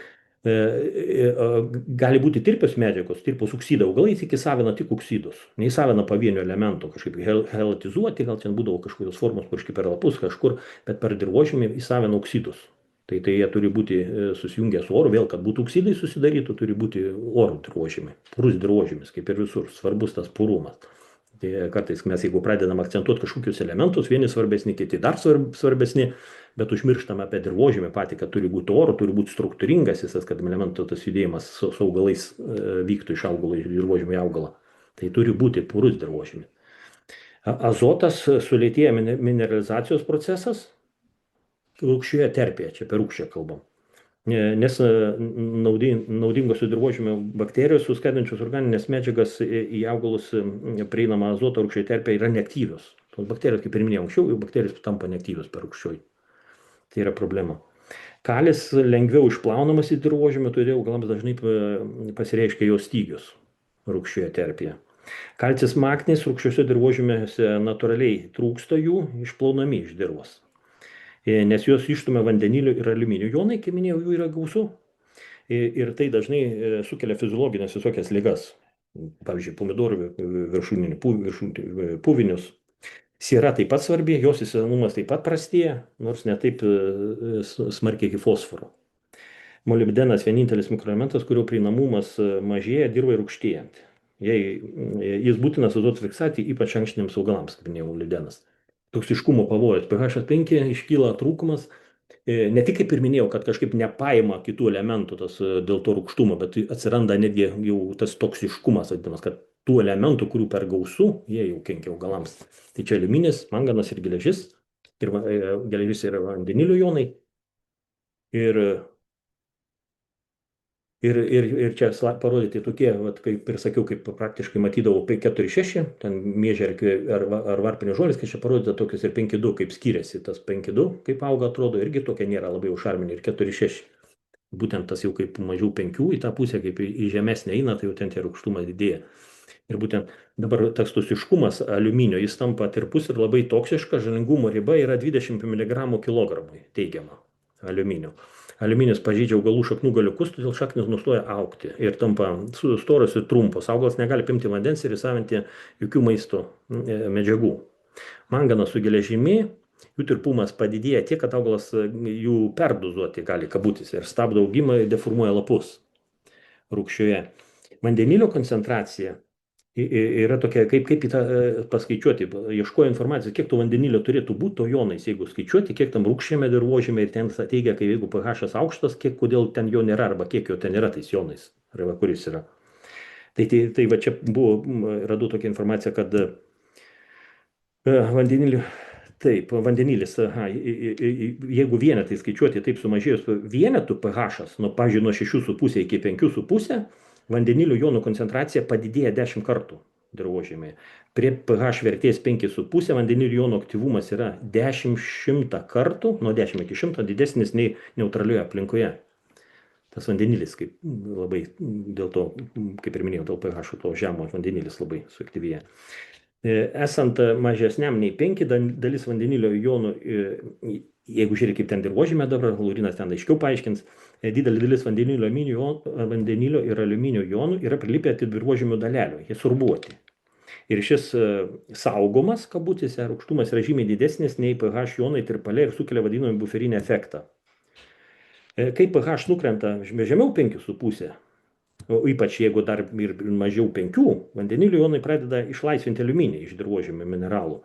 gali būti tirpios medžiagos, tirpus oksidai, augalai tik įsavina tik oksidus, neįsavina pavienio elemento, kažkaip helatizuoti, gal čia būdavo kažkokios formos, kažkaip per lapus kažkur, bet per dirvožėmį įsavina oksidus. Tai jie turi būti susijungę su oru, vėl, kad būtų oksidai susidarytų, turi būti oro dirvožėmį, purus dirvožėmis, kaip ir visur, svarbus tas purumas. Tai kartais mes, jeigu pradedam akcentuoti kažkokius elementus, vieni svarbesni, kiti dar svarbesni, bet užmirštame apie dirvožėmį patį, kad turi būti oro, turi būti struktūringas visas, kad elementų tas judėjimas su augalais vyktų iš augalo, iš dirvožėmio į augalą. Tai turi būti purus dirvožėmis. Azotas sulėtėja mineralizacijos procesas rūgščioje terpėje, čia per rūgščią kalbam. Nes naudingos dirvožėmio bakterijos, suskaidančios organinės medžiagas į augalus prieinamą azotą rūgščioje terpėje yra neaktyvios. Tos bakterijos, kaip ir minėjau anksčiau, bakterijos tampa neaktyvios per rūgščioj. Tai yra problema. Kalis lengviau išplaunamas į dirvožemį, todėl augalams dažnai pasireiškia jo stygius rūgščioje terpėje. Kalcis magnis rūgščiuose dirvožemiuose natūraliai trūksta jų, išplaunami iš dirvos. Nes juos išstumia vandenilio ir aliuminio jonai, kaip minėjau, jų yra gausu. Ir tai dažnai sukelia fiziologinės visokias ligas. Pavyzdžiui, pomidorų puvinius. Siera taip pat svarbi, jos įsisavinumas taip pat prastėja, nors ne taip smarkiai kaip fosforo. Molibdenas vienintelis mikroelementas, kurio prieinamumas mažėja dirvai rūgštėjant. Jis būtinas azoto fiksacijai, ypač ankštiniams augalams, kaip minėjau, molibdenas. Toksiškumo pavojus. pH 5 iškyla trūkumas. Ne tik kaip ir minėjau, kad kažkaip nepaima kitų elementų dėl to rūgštumo, bet atsiranda netgi jau tas toksiškumas, vadinamas, kad tų elementų, kurių per gausu, jie jau kenkia augalams. Tai čia aliuminis, manganas ir geležis. Ir geležis yra vandenilio jonai. Ir čia parodyti tokie, kaip ir sakiau, kaip praktiškai matydavau 4-6, ten miežė ar varpinis žolis, kai čia parodyta tokius ir 5-2, kaip skiriasi tas 5-2, kaip auga, atrodo, irgi tokia nėra labai jau šarminė, ir 4-6. Būtent tas jau kaip mažiau 5 į tą pusę, kaip į žemesnę eina, tai jau ten tie rūgštumas didėja. Ir būtent dabar tas toksiškumas aliuminio, jis tampa tirpus ir labai toksiškas, žalingumo riba yra 20 mg kilogramui teigiama aliuminio. Aliuminis pažeidžia augalų šaknų galiukus, todėl šaknis nustoja augti ir tampa storos ir trumpos. Augalas negali pimti vandens ir įsavinti jokių maisto medžiagų. Manganas su geležimi, jų tirpumas padidėja tiek, kad augalas jų perdozuoti gali kabutis ir stabdo augimą ir deformuoja lapus rūgščioje. Vandenilio koncentracija yra tokia, kaip į tą paskaičiuoti, ieškojo informacijos, kiek to vandenilio turėtų būti to jonais, jeigu skaičiuoti, kiek tam rūgščiame dirvožėme ir ten teigia, kai jeigu pH aukštas, kodėl ten jo nėra, arba kiek jo ten yra tais jonais, arba kuris yra. Tai va čia radau tokią informaciją, kad vandenilis, jeigu vienetai skaičiuoti, taip sumažėjus vienetų pH, pavyzdžiui, nuo 6,5 iki 5,5, vandenilio jonų koncentracija padidėja 10 kartų dirvožėmėje. Prie pH vertės 5,5 vandenilio jonų aktyvumas yra 10-100 kartų, nuo 10 iki 100 didesnis nei neutralioje aplinkoje. Tas vandenilis kaip labai dėl to, kaip ir minėjau, dėl pH to žemo vandenilis labai suaktyvėja. Esant mažesniam nei 5, dalis vandenilio jonų, jeigu žiūrėk, kaip ten dirvožėme dabar, Laurinas ten aiškiau paaiškins, didelė dalis vandenilio ir aliuminio jonų yra prilipę ant dirvožėmių dalelių, jie sorbuoti. Ir šis saugomas, kabutėse, rūgštumas yra žymiai didesnis nei pH jonai tirpale ir sukelia vadinamą buferinį efektą. Kai pH nukrenta žemiau 5,5, o ypač jeigu dar ir mažiau 5, vandenilio jonai pradeda išlaisvinti aliuminį iš dirvožėmio mineralų.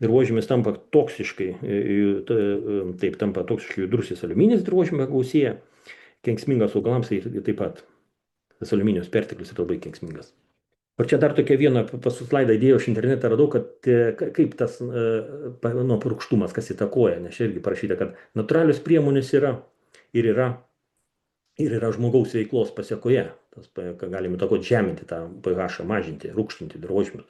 Dirvožėmis tampa toksiškai judrusis aliuminis dirvožėmio gausėja, kenksmingas augalams taip pat. Tas aliuminijos perteklius yra labai kenksmingas. Ir čia dar tokia viena slaidą įdėjau iš internetą, radau, kad kaip tas rūgštumas, kas įtakoja, nes čia irgi parašyta, kad natūralios priemonės yra žmogaus veiklos pasiekoje. Tas galime įtakoti žeminti tą pH, mažinti, rūgštinti dirvožėmius.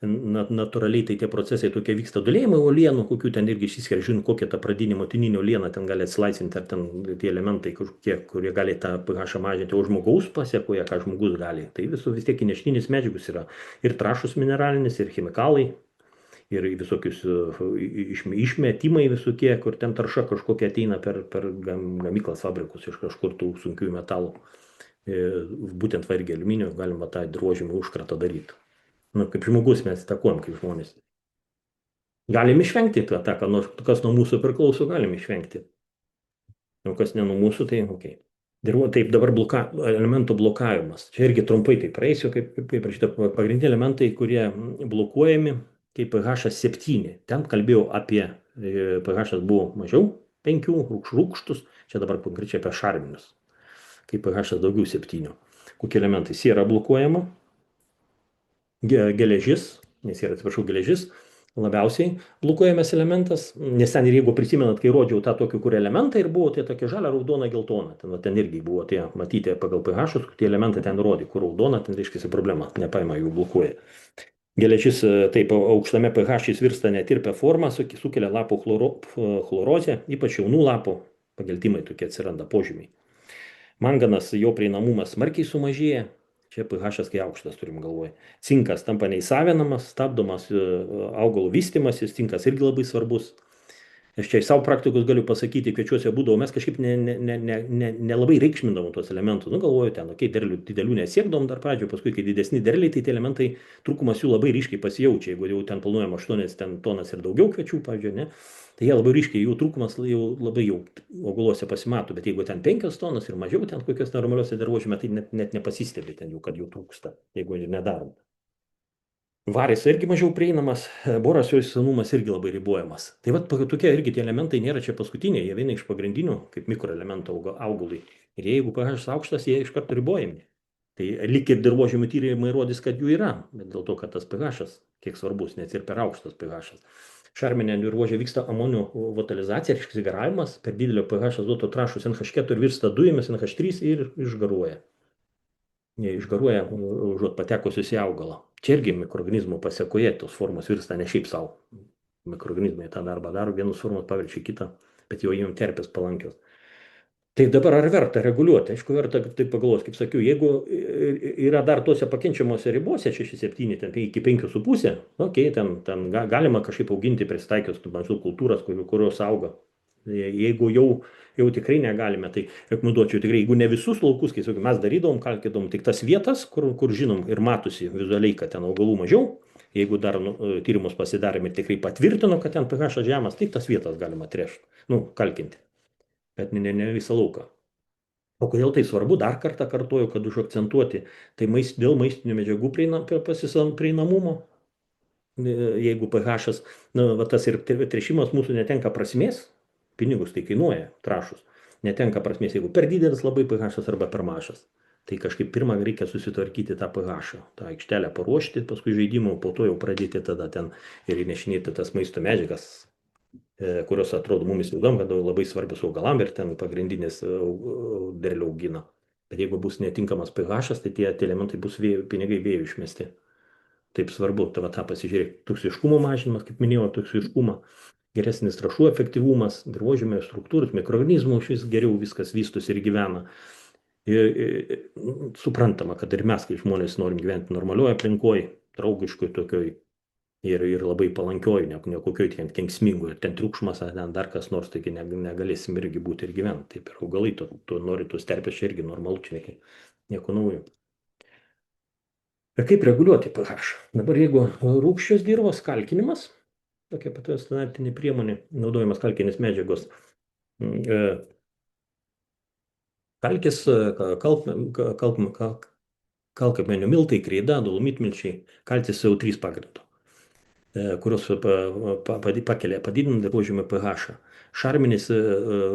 Natūraliai tai tie procesai tokie vyksta dūlėjimai uolienų, kokių ten irgi išsiskiria, žinot, kokia ta pradinė motininė uoliena ten gali atsilaisvinti, ar ten tie elementai, kurie gali tą pH mažinti, o žmogaus pasiekoje, ką žmogus gali. Tai vis tiek įneštinės medžiagos yra ir trąšos mineralinis, ir chemikalai, ir visokius išmetimai visokie, kur ten tarša kažkokia ateina per gamyklas, fabrikus iš kažkur tų sunkiųjų metalų. Būtent va irgi aliuminio galima tą dirvožėmio užkratą daryti. Kaip žmogus mes įtakuojam, kaip žmonės. Galim išvengti tą, kas nuo mūsų priklauso, galim išvengti. O kas ne nuo mūsų, tai ok. Taip, dabar elementų blokavimas. Čia irgi trumpai tai praeisiu, kaip prašyta, pagrindiniai elementai, kurie blokuojami, kaip pH 7. Ten kalbėjau apie pH buvo mažiau 5, rūgštus, čia dabar konkrečiai apie šarminius. Kaip pH daugiau 7. Kokie elementai? Siera blokuojama, geležis, geležis labiausiai blokuojamas elementas, nes ten ir jeigu prisimenat, kai rodžiau tą tokį, kur elementai ir buvo, tai tokia žalia, raudona, geltona. Ten irgi buvo tie, matyti pagal pH, tie elementai ten rodė, kur raudona, ten reiškia problema, nepaima jų blokuoja. Geležis taip aukštame pH jis virsta netirpia forma, sukelia lapų chlorozę, ypač jaunų lapų pageltimai tokie atsiranda požymiai. Manganas, jo prieinamumas smarkiai sumažėja, čia pH kai aukštas turim galvoje. Cinkas tampa neįsavinamas, stabdomas augalų vystimasis, cinkas irgi labai svarbus. Aš čia iš savo praktikos galiu pasakyti, kviečiuose būdavo, mes kažkaip nelabai reikšmindavom tos elementus. Nu, galvoju, ten, okei, derlių didelių nesiekdavom dar pradžio, paskui, kai didesni derliai, tai tie elementai, trūkumas jų labai ryškiai pasijaučia. Jeigu jau ten planuojam 8 tonas ir daugiau kviečių, pavyzdžiui, ne, tai jie labai ryškiai, jų trūkumas jau labai jau augaluose pasimato. Bet jeigu ten 5 tonas ir mažiau, ten kokios normaliuose dirvožėme, tai net nepasistebi ten jų, kad jų trūksta, jeigu ir nedarom. Varis irgi mažiau prieinamas, boras jo senumas irgi labai ribojamas. Tai vat tokie irgi tie elementai nėra čia paskutiniai, jie vieni iš pagrindinių kaip mikroelementų augalui. Ir jeigu pH aukštas, jie iš karto ribojami. Tai lyg ir dirvožemių tyrimai rodys, kad jų yra, bet dėl to, kad tas pH, kiek svarbus, net ir per aukštas pH. Šarminė dirvožė vyksta amonio votalizacija, reiškia garavimas, per didelio pH azoto trąšos NH4 virsta dujomis NH3 ir išgaruoja. Išgaruoja užuot patekusius į augalą. Čia irgi mikroorganizmų pasiekoje tos formos virsta ne šiaip savo. Mikroorganizmai tą darbą daro, vienus formos paverčia kitą, bet jau jiem terpės palankios. Tai dabar ar verta reguliuoti? Aišku, verta taip pagalvoti, kaip sakiau, jeigu yra dar tose pakenčiamose ribose 6-7, ten iki 5,5, okei, ten galima kažkaip auginti prisitaikius maždaug kultūras, kurios auga. Jeigu jau tikrai negalime, tai rekomenduočiau tikrai, jeigu ne visus laukus, kai sakykim, mes darydavom, kalkėdavom tik tas vietas, kur žinom ir matosi vizualiai, kad ten augalų mažiau, jeigu dar tyrimus pasidarėme ir tikrai patvirtino, kad ten pH žemas, tai tas vietas galima trešti, kalkinti, bet ne visą lauką. O kodėl tai svarbu, dar kartą kartuoju, kad užakcentuoti, tai dėl maistinių medžiagų prieinamumo, jeigu pH, tas ir trešimas mūsų netenka prasmės, pinigus tai kainuoja, trąšus, netenka prasmės, jeigu per didelis labai pH arba per mažas. Tai kažkaip pirmą reikia susitvarkyti tą pH, tą aikštelę paruošti, paskui žaidimą, po to jau pradėti tada ten ir įnešinėti tas maisto medžiagas, kurios atrodo mumis įdom, kad labai svarbios augalam ir ten pagrindinis derlių augina. Bet jeigu bus netinkamas pH, tai tie elementai bus pinigai vėjų išmesti. Taip svarbu, tą pasižiūrėti, toksiškumo mažinimas, kaip minėjau, toksiškumą, geresnis trąšų efektyvumas, dirvožemio struktūros, mikroorganizmų šis geriau viskas vystosi ir gyvena. Ir suprantama, kad ir mes, kaip žmonės, norim gyventi normalioje aplinkoje, draugiškoje tokioj ir labai palankioje, ne kokioj ten kenksmingoje, ten triukšmas, ten dar kas nors, taigi negalėsim irgi būti ir gyventi. Taip ir augalai, tu nori tos terpės, čia irgi normalu, čia nieko naujo. Ir kaip reguliuoti pH? Dabar jeigu rūgščios dirvos kalkinimas, tokia pati standartinė priemonė, naudojamas kalkinės medžiagos, kalkis, kalkakmenio miltai, kreida, dolomitmilčiai, kalcis CO3 pagrindu, kurios padidina dirvožemio pH. Šarminės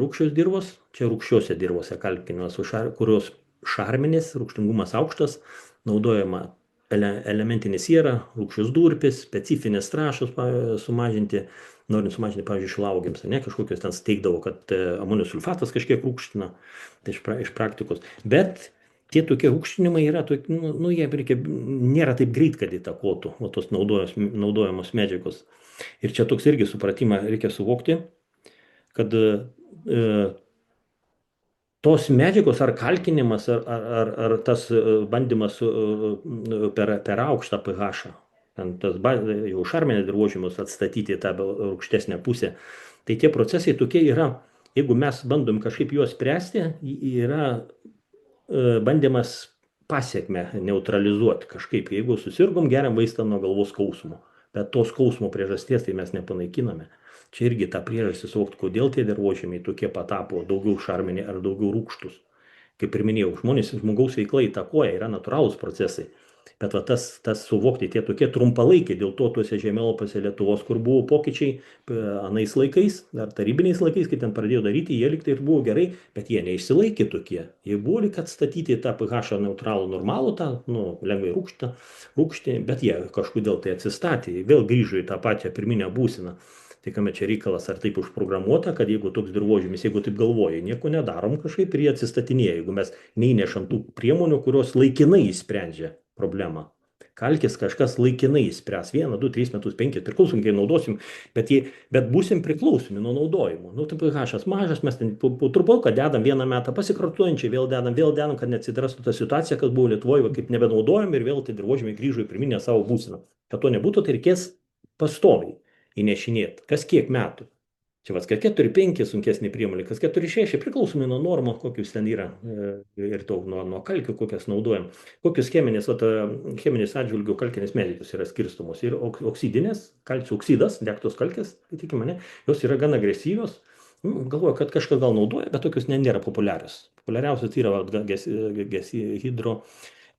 rūgščios dirvos, čia rūgščiose dirvose kalkinimas, kurios šarminės, rūgštingumas aukštas, naudojama elementinė siera, rūgščios durpės, specifinės trąšos sumažinti, norint sumažinti, pavyzdžiui, šilauogėms, ne, kažkokios ten steigdavo, kad amonio sulfatas kažkiek rūgština, tai iš praktikos. Bet tie tokie rūgštinimai yra, jie nėra taip greit, kad įtakotų tos naudojamos medžiagos. Ir čia toks irgi supratimą reikia suvokti, kad tos medžiagos ar kalkinimas, ar tas bandymas per aukštą pH, tas jau šarminės dirvožemius atstatyti tą rūgštesnę pusę, tai tie procesai tokie yra, jeigu mes bandom kažkaip juos spręsti, yra bandymas pasiekmę neutralizuoti kažkaip. Jeigu susirgom, geriam vaistą nuo galvos skausmo, bet to skausmo priežasties tai mes nepanaikiname. Čia irgi tą priežastį suvokti, kodėl tie dirvožemiai tokie patapo daugiau šarminiai ar daugiau rūgštus. Kaip ir minėjau, žmogaus veikla įtakoja, yra natūralūs procesai. Bet tas suvokti, tie tokie trumpalaikiai, dėl to tuose žemėlapiuose Lietuvos, kur buvo pokyčiai anais laikais, ar tarybiniais laikais, kai ten pradėjo daryti, jie liktai ir buvo gerai, bet jie neišsilaikė tokie. Jie buvo lyg atstatyti tą pH neutralų normalų, tą lengvai rūgštį, bet jie kažkodėl tai atsistatė, vėl grįžo į tą pačią pirminę būseną. Tai kame čia reikalas, ar taip užprogramuota, kad jeigu toks dirvožemis, jeigu taip galvoja, nieko nedarom kažkaip ir jie atsistatinėja, jeigu mes neįnešam tų priemonių, kurios laikinai įsprendžia problemą. Kalkės kažkas laikinai spręs 1, 2, 3 metus, 5, priklausomai, kai naudosim, bet būsim priklausomi nuo naudojimo. Nu, tai pH mažas, mes ten po trupuką dedam 1 metą pasikartojančiai, vėl dedam, kad neatsidrastų ta situacija, kad buvo Lietuvoje, kaip nebenaudojam ir vėl tai dirvožemiai grįžo į pirminę savo būseną. Kad to nebūtų, tai reikės pastoviai įnešinėti. Kas kiek metų? Čia vas, kas 4-5 sunkesnė priemonė, kas 4-6, priklausomai nuo normų, kokius ten yra ir nuo kalkių, kokias naudojam. Kokius cheminės atžvilgių kalkinės medžiagos yra skirstomos. Ir oksidinės, kalcio oksidas, degtos kalkės, tikime mane, jos yra gan agresyvios. Galvoju, kad kažkas gal naudoja, bet tokius nėra populiarios. Populiariausias yra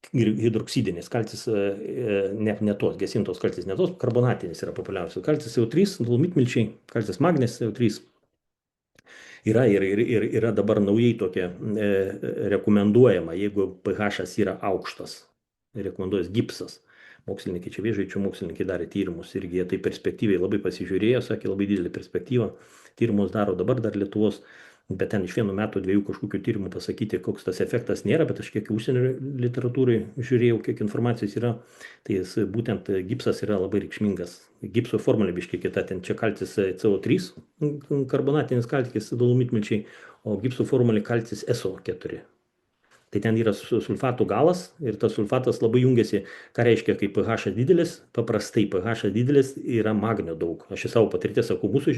hidroksidinės, kalcis ne tos, gesintos kalcis ne tos, karbonatinis yra populiariausias. Kalcis CO3, dolomitmilčiai, kalcis magnis CO3. Yra dabar naujai tokia rekomenduojama, jeigu pH yra aukštas, rekomenduojas gipsas. Mokslininkai, čia vėžaičių mokslininkai darė tyrimus irgi jie tai perspektyviai labai pasižiūrėjo, sakė, labai didelį perspektyvą. Tyrimus daro dabar dar Lietuvos. Bet ten iš 1 metų 2 kažkokių tyrimų pasakyti, koks tas efektas nėra, bet aš kiek užsienio literatūrai žiūrėjau, kiek informacijos yra, tai būtent gipsas yra labai reikšmingas. Gipso formulė biškiai kita, ten čia kalcis CO3, karbonatinis kalkis, dolomitmilčiai, o gipso formulė kalcis SO4. Tai ten yra sulfatų galas ir tas sulfatas labai jungiasi, ką reiškia, kai pH didelis, paprastai pH didelis yra magnio daug. Aš į savo patirtį sakau, mūsų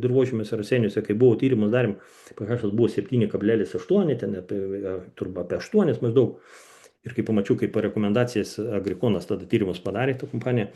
dirvožemiuose Raseiniuose, kai buvo tyrimus darėm, pH buvo 7,8, ten turbūt apie 8 maždaug. Ir kai pamačiau, kaip rekomendacijas Agrikonas tada tyrimus padarė, ta kompanija,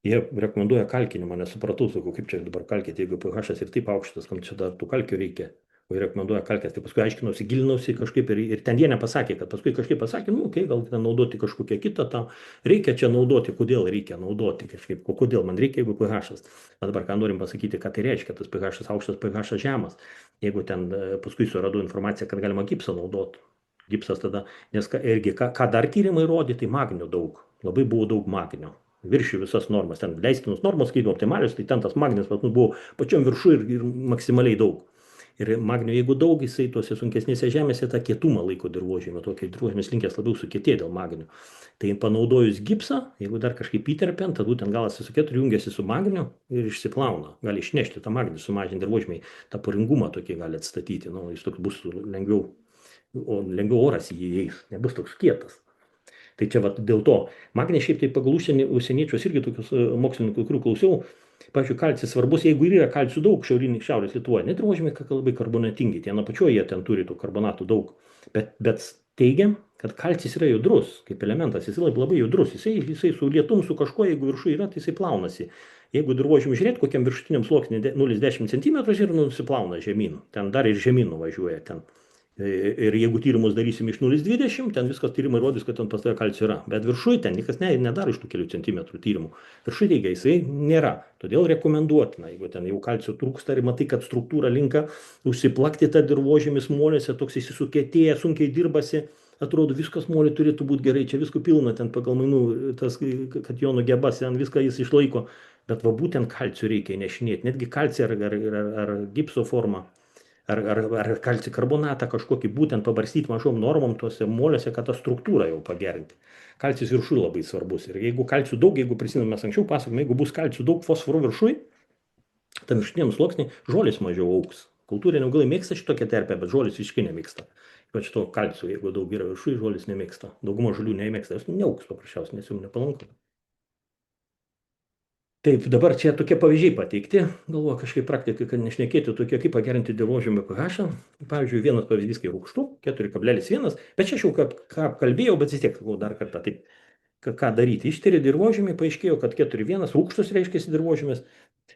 jie rekomenduoja kalkinimą, nesupratau, sakau, kaip čia dabar kalkyti, jeigu pH ir taip aukštas, kam čia dar tų kalkių reikia. O jie rekomenduoja kalkės, tai paskui aiškinausi, gilinausi kažkaip ir ten jie nepasakė, kad paskui kažkaip pasakė, okay, gal ten naudoti kažkokią kitą, tam reikia čia naudoti, kodėl reikia naudoti kažkaip, o kodėl man reikia, jeigu pH. O dabar ką norim pasakyti, ką tai reiškia, tas pH aukštas, pH žemas. Jeigu ten paskui suradau informaciją, kad galima gipsą naudoti. Gipsas tada, nes irgi, ką dar tyrimai rodė, tai magnio daug, labai buvo daug magnio. Viršių visas normas, ten leistinos normos, kai optimalios, tai ten tas magnis pas mus buvo pačiom viršų ir maksimaliai daug. Ir magnio, jeigu daug, jisai tuose sunkesnėse žemėse tą kietumą laiko dirvožėmio, tokį dirvožėmis linkęs labiau sukietėti dėl magnio. Tai panaudojus gipsą, jeigu dar kažkaip įterpiant, tada būtent galas su jungiasi su magnio ir išsiplauna, gali išnešti tą magnį, sumažinti dirvožėmiai, tą poringumą tokį gali atstatyti, jis toks bus lengviau oras jį įeis, nebus toks kietas. Tai čia dėl to, magnė šiaip tai pagal užsieniečius irgi tokius mokslininkų, kurių klausiau, pavyzdžiui, kalcis svarbus, jeigu yra kalcių daug šiaurės Lietuvoje, net dirvožemiai labai karbonatingi, ten apačioje jie ten turi tų karbonatų daug, bet teigiam, kad kalcis yra judrus, kaip elementas, jis labai judrus, jisai su lietum, su kažkuo, jeigu viršų yra, tai jisai plaunasi. Jeigu dirvožemį žiūrėt, kokiam viršutiniam sluoksnį 0,10 cm ir nusiplauna žemyn, ten dar ir žemyn nuvažiuoja ten. Ir jeigu tyrimus darysim iš 0,20, ten viskas tyrimai rodys, kad ten pas tave kalcio yra. Bet viršui ten niekas nedaro iš tų kelių centimetrų tyrimų. Viršui teigia, jisai nėra. Todėl rekomenduotina, jeigu ten jau kalcio trūksta ir matai, kad struktūra linka užsiplakti tą dirvožemis molėse, toks įsisukietėja, sunkiai dirbasi, atrodo, viskas molė turėtų būti gerai, čia visko pilna, ten pagal mainų, tas, kad jonų gebas, ten viską jis išlaiko. Bet va būtent kalcio reikia nešinėti, netgi kalcio ar gipso formą. Ar kalcio karbonatą kažkokį būtent pabarstyti mažom normom tuose molėse, kad tą struktūrą jau pagerinti. Kalcis viršui labai svarbus. Ir jeigu kalcių daug, jeigu prisimėm, mes anksčiau pasakome, jeigu bus kalcių daug fosforų viršui, tam viršutiniam sluoksnį žolės mažiau augs. Kultūriniai augalai mėgsta šitokią terpę, bet žolės visiškai nemėgsta. Ypač to kalcio, jeigu daug yra viršui, žolės nemėgsta. Dauguma žolių nemėgsta, jos neaugs paprasčiausiai, nes jums nepalanku. Taip, dabar čia tokie pavyzdžiai pateikti, galvoju kažkaip praktikai, kad nešnekėti tokie, kaip pagerinti dirvožemio pH. Pavyzdžiui, vienas pavyzdys, kai rūgštų, 4,1, bet čia aš jau ką kalbėjau, bet vis tiek dar kartą taip, ką daryti. Ištyrė dirvožemį, paaiškėjo, kad 4,1 rūgštus reiškia dirvožemis.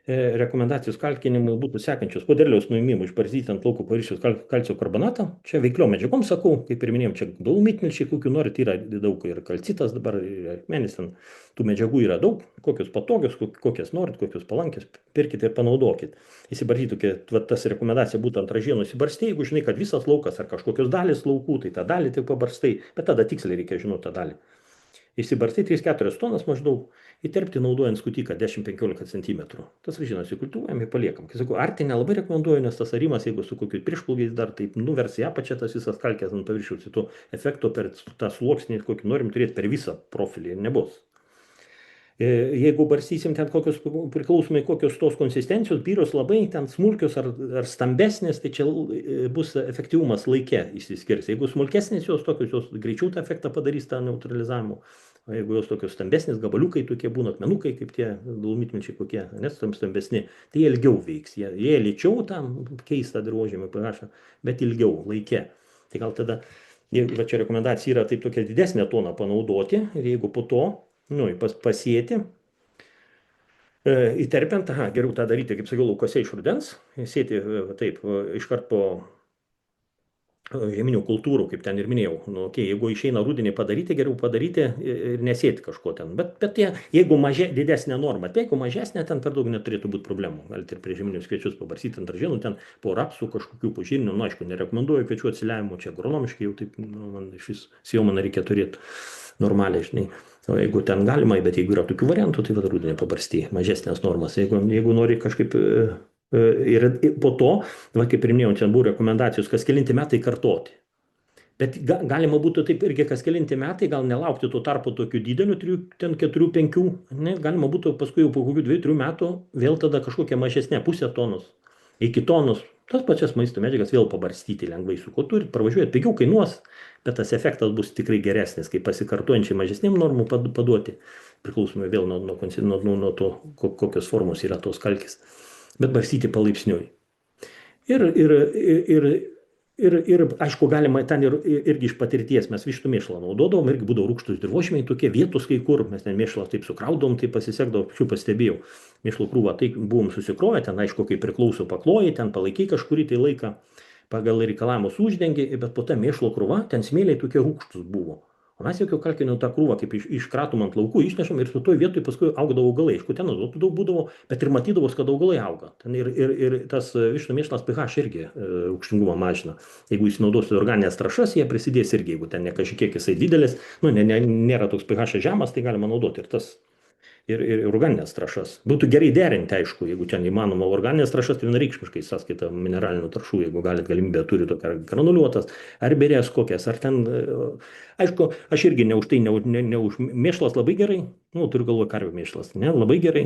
Rekomendacijos kalkinimui būtų sekančios: po derliaus nuėmimo išbarstyti ant lauko paviršiaus kalcio karbonatą. Čia veikliom medžiagom sakau, kaip ir minėjom, čia dolomitmilčiai, kokių norit, yra daug, ir kalcitas dabar, ir akmenys, ten tų medžiagų yra daug, kokios patogios, kokias norit, kokios palankės, pirkite ir panaudokit. Įsibarstyti, tas rekomendacija būtų ant ražienų įsibarstyti, jeigu žinai, kad visas laukas ar kažkokios dalys laukų, tai tą dalį tik pabarstai, bet tada tiksliai reikia žinoti tą dalį. Išsibarstai 3-4 tonas maždaug, įterpti naudojant skutiką 10-15 cm. Tas ražinasi kultivuojam ir paliekam. Kai sakau, arti nelabai rekomenduoju, nes tas arimas, jeigu su kokiu priešplaugiais dar taip nuvers į apačią tas visas kalkės ant paviršiaus, tai to efekto per tą sluoksnį, kokį norim turėti per visą profilį, nebus. Jeigu barstysim ten kokios, priklausomai kokios tos konsistencijos, byros labai ten smulkios ar stambesnės, tai čia bus efektyvumas laike išsiskirs. Jeigu smulkesnės jos tokios, jos greičiau tą efektą padarys tą neutralizavimo. O jeigu jos tokios stambesnės, gabaliukai tokie būna, akmenukai kaip tie dolomitmečiai kokie, nes tam stambesni, tai jie ilgiau veiks. Jie lėčiau tam keistą dirvožėmį pH, bet ilgiau laike. Tai gal tada, va čia rekomendacija yra taip tokia didesnė toną panaudoti ir jeigu po to pasėti, įterpiant, geriau tą daryti, kaip sakiau, laukose iš rudens, sėti taip, iškart po žieminių kultūrų, kaip ten ir minėjau. Jeigu išeina rudenį padaryti, geriau padaryti ir nesėti kažko ten. Bet jeigu didesnė norma, tai jeigu mažesnė, ten per daug neturėtų būti problemų. Galite ir prie žieminius kviečius pabarsyti ant daržėnų, ten po rapsų kažkokių požirinių, aišku, nerekomenduoju kviečių atsiliavimo, čia agronomiškai jau taip, man iš vis sėjomainą reikia turėti normaliai, žinai. O jeigu ten galima, bet jeigu yra tokių variantų, tai vad rudenį pabarstyti mažesnės normas. Jeigu nori kažkaip ir po to, va, kaip ir minėjau, čia buvo rekomendacijos, kas kelinti metai kartoti. Bet galima būtų taip irgi kas kelinti metai, gal nelaukti tuo tarpu tokių didelių, 4-5, galima būtų paskui jau po kokių 2-3 metų vėl tada kažkokia mažesnė pusė tonos, iki tonos, tas pačias maisto medžiagas vėl pabarstyti lengvai su kuo turit, parvažiuojat, pigiau kainuos, bet tas efektas bus tikrai geresnis, kai pasikartojančiai mažesnėm normų paduoti, priklausomai vėl nuo to, kokios formos yra tos kalkės, bet barstyti palaipsniui. Ir aišku, galima ten irgi iš patirties, mes vištų mėšlą naudodavom, irgi būdavo rūgštus dirvožemiai, tokie vietos kai kur, mes ten mėšlą taip sukraudom, tai pasisekdavo, šių pastebėjau, mėšlo krūvą, tai buvom susikrovę, ten aišku, kaip priklauso pakloji, ten palaikiai kažkurį tai laiką, pagal reikalavimus uždengi, bet po tą mėšlo krūvą, ten smėliai tokie rūgštus buvo. O mes jokio kalkinio tą krūvą, kaip iškratom ant laukų, išnešam ir su toj vietoj paskui augdavo augalai. Aišku, ten azotų daug būdavo, bet ir matydavos, kad augalai auga. Ten ir tas vištų mėšlas pH irgi rūgštingumą mažina. Jeigu jūs naudosite organinės trąšas, jie prisidės irgi, jeigu ten ne kažkiek jisai didelis, nėra toks pH žemas, tai galima naudoti ir tas. Ir organinės trąšas. Būtų gerai derinti, aišku, jeigu ten įmanoma organinės trąšas, tai vienareikšmiškai sąskaita mineralinių trąšų, jeigu galit galimybę turi tokia granuliuotas, ar berės kokias, ar ten, aišku, aš irgi ne už tai, ne už mėšlas labai gerai, turiu galvoje karvių mėšlas, ne, labai gerai,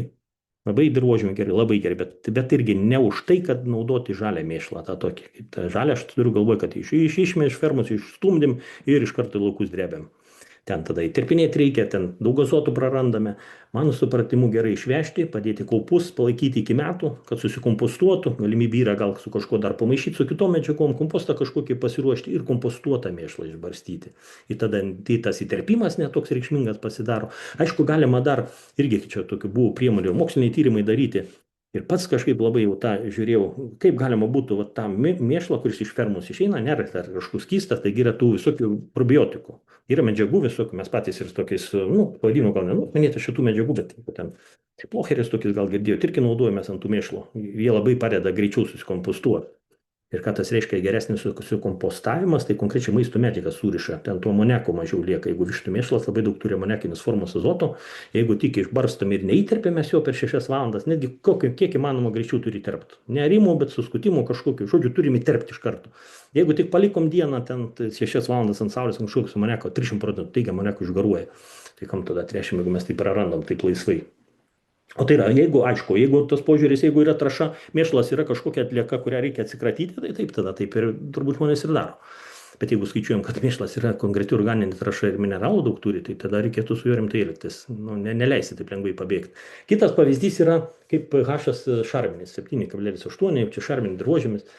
labai dirvožėmį gerai, labai gerai, bet irgi ne už tai, kad naudoti žalią mėšlą, tą tokį. Ta žalią aš turiu galvoje, kad išėmė iš fermos, išstumdėm ir iš karto laukus drebėm. Ten tada įterpinėti reikia, ten daug azotų prarandame. Mano supratimu gerai išvežti, padėti kaupus, palaikyti iki metų, kad susikompostuotų. Galimybė yra gal su kažkuo dar pamaišyti, su kitom medžiagom, kompostą kažkokį pasiruošti ir kompostuotą mėšlą išbarstyti. Ir tada tas įterpimas netoks reikšmingas pasidaro. Aišku, galima dar, irgi čia tokių buvo priemonių, moksliniai tyrimai daryti. Ir pats kažkaip labai jau tą žiūrėjau, kaip galima būtų tą mėšlą, kuris iš fermos išeina, nėra ar kažkoks skystas, taigi yra tų visokių probiotikų. Yra medžiagų visokių, mes patys ir tokiais, pavadinu gal minėti šitų medžiagų, bet ten plocheris tokius gal girdėjau, irgi naudojamės ant tų mėšlo. Jie labai padeda greičiau susikompostuoti. Ir ką tas reiškia geresnis sukompostavimas, tai konkrečiai maisto medžiagas suriša, ten to amoniako mažiau lieka. Jeigu vištų mėšlas labai daug turi amoniakinės formos azoto, jeigu tik išbarstom ir neįterpėmės jo per 6 valandas, netgi kiek įmanoma greičiau turi įterpti. Ne arimo, bet suskutimo kažkokiu, žodžiu, turim įterpti iš karto. Jeigu tik palikom dieną, ten 6 valandas ant saulės kažkokius amoniako, 300% teigia amoniako išgaruoja. Tai kam tada trešim, jeigu mes tai prarandam taip laisvai. O tai yra, jeigu tas požiūris, jeigu yra trąša, mėšlas yra kažkokia atlieka, kurią reikia atsikratyti, tai taip tada, taip ir turbūt žmonės ir daro. Bet jeigu skaičiuojam, kad mėšlas yra konkreti organinė trąša ir mineralų daug turi, tai tada reikėtų su juo rimtai elgtis, neleisti taip lengvai pabėgti. Kitas pavyzdys yra kaip pH šarminis, 7,8, čia šarminis dirvožemis.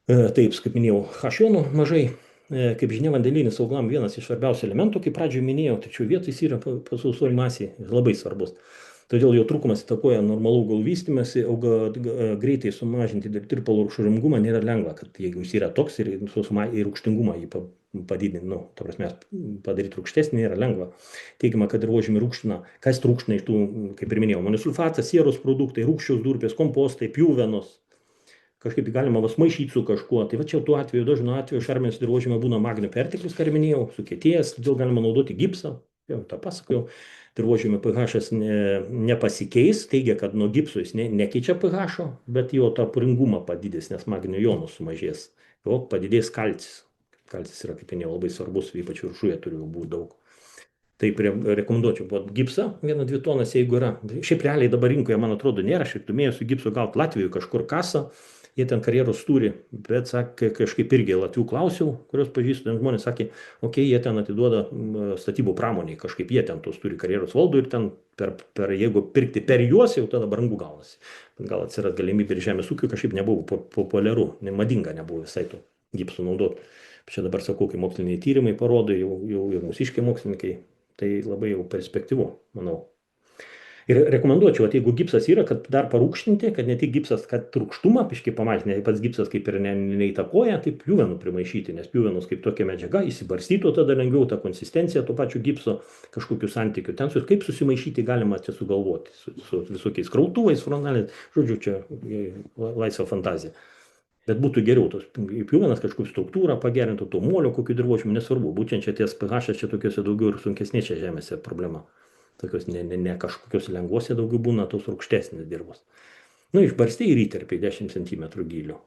Taip, kaip minėjau, H1 mažai. Kaip žinia, vandenilis augalam vienas iš svarbiausių elementų, kaip pradžioje minėjau, tačiau vietos yra pasausoj masė labai svarbus. Todėl jo trūkumas įtakoja normalų augalų vystymąsi, greitai sumažinti tirpalo rūgštingumą nėra lengva, kad jeigu jis yra toks ir rūgštingumą jį padidinti, padaryti rūgštesnį nėra lengva. Teigiama, kad dirvožemį rūgština, kas rūgština iš tų, kaip ir minėjau, amonisulfatas, sieros produktai, rūgščios durpės, kompostai, pjuvenos. Kažkaip galima maišyti su kažkuo. Tai va čia tuo atveju, dažnu atveju šarminis dirvožemio būna magnio perteklius, ką minėjau, sukietėjęs, todėl galima naudoti gipsą. jau tą pasakojau, dirvožėmio pH nepasikeis, teigia, kad nuo gipso jis nekeičia pH, bet jo tą puringumą padidės, nes magnio jonų sumažės, o padidės kalcis. Kalcis yra, kaip minėjau, labai svarbus, ypač viršuje turi būti daug. Taip rekomenduočiau, vat gipsą, 1-2 tonas, jeigu yra. Šiaip realiai dabar rinkoje, man atrodo, nėra, aš domėjausi gipso gauti Latvijoje kažkur kasą, jie ten karjeros turi, bet sakė, kažkaip irgi Latvių klausiau, kurios pažįstu, ten žmonės sakė, okei, jie ten atiduoda statybų pramoniai, kažkaip jie ten tos turi karjeros valdų ir ten jeigu pirkti per juos, jau tada brangu gaunasi. Gal atsiras galimybė ir žemės ūkiui kažkaip nebuvo populiaru, madinga nebuvo visai to gipsų naudoti. Čia dabar sakau, kai moksliniai tyrimai parodo, jau ir mūsiški mokslininkai, tai labai jau perspektyvu, manau. Ir rekomenduočiau, kad jeigu gipsas yra, kad dar parūkštinti, kad ne tik gipsas, kad rūgštumą piškai pamažinti, pats gipsas kaip ir neįtakoja, tai pjuvenų primaišyti, nes pjuvenos kaip tokia medžiaga įsibarstytų, tada lengviau tą konsistenciją to pačio gipso kažkokių santykių. Ten kaip susimaišyti galima čia sugalvoti su visokiais krautuvais, frontalės, žodžiu, čia laisva fantazija. Bet būtų geriau tos pjuvenas kažkokių struktūrą pagerintų, to molio, kokių dirvožemių, nesvarbu. Būtent čia ties pH čia tokiuose daugiau ir sunkesnėse žemėse problema. Tokios ne kažkokios lengvose daugiau būna tos rūgštesnės dirvos. Išbarstė ir įterpė 10 cm gylio.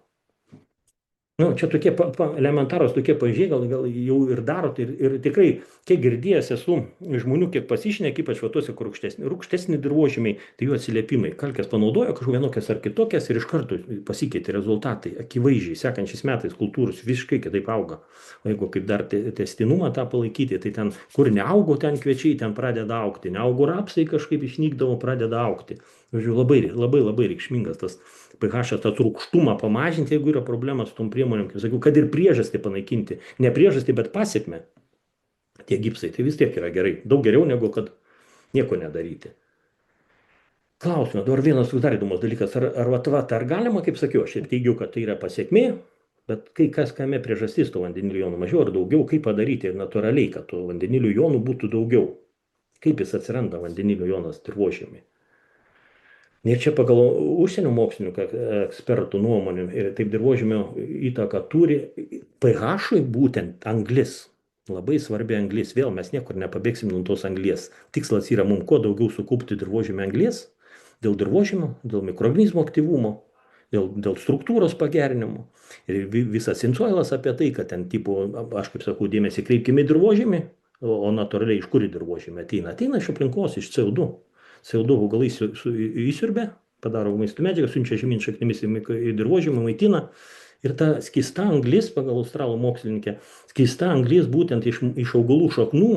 Čia tokie elementarūs tokie pavyzdžiai, gal jau ir darot ir tikrai, kiek girdėjęs esu žmonių, kiek pasišneki, ypač tuose, kur rūgštesni dirvožemiai, tai jų atsiliepimai. Kalkės panaudojo kažkokias vienokias ar kitokias ir iš karto pasikeitė rezultatai. Akivaizdžiai, sekančiais metais kultūros visiškai kitaip auga. O jeigu kaip dar testinumą tą palaikyti, tai ten, kur neaugo ten kviečiai, ten pradeda augti. Neaugo rapsai kažkaip išnykdavo, pradeda augti. Žodžiu, labai reikšmingas tas pH, tą rūgštumą pamažinti, jeigu yra problema su tom priemonėm, kaip sakiau, kad ir priežastį panaikinti. Ne priežastį, bet pasekmę. Tie gipsai, tai vis tiek yra gerai. Daug geriau, negu kad nieko nedaryti. Klausimas, dabar vienas dar įdomus dalykas. Ar galima, kaip sakiau, aš ir teigiu, kad tai yra pasekmė, bet kame priežastis to vandenilio jonų mažiau ar daugiau, kaip padaryti natūraliai, kad to vandenilio jonų būtų daugiau. Kaip jis atsiranda vandenilio jonas dirvožemy. Ir čia pagal užsienio mokslininkų ekspertų nuomonių ir taip dirvožemio įtaką turi pH-ui būtent anglis. Labai svarbi anglis. Vėl mes niekur nepabėgsim nuo tos anglies. Tikslas yra mums kuo daugiau sukaupti dirvožemio anglies dėl dirvožemio, dėl mikroorganizmo aktyvumo, dėl struktūros pagerinimo. Ir visas insoilas apie tai, kad ten tipo, aš kaip sakau, dėmesį kreipkime į dirvožemį, o natūraliai iš kur į dirvožemį ateina? Ateina iš aplinkos, iš CO2. CO2 augalai įsiurbia, padaro maisto medžiagą, siunčia žemyn šaknimis į dirvožemį, maitina. Ir ta skysta anglis, pagal australų mokslininkę, skysta anglis būtent iš augalų šaknų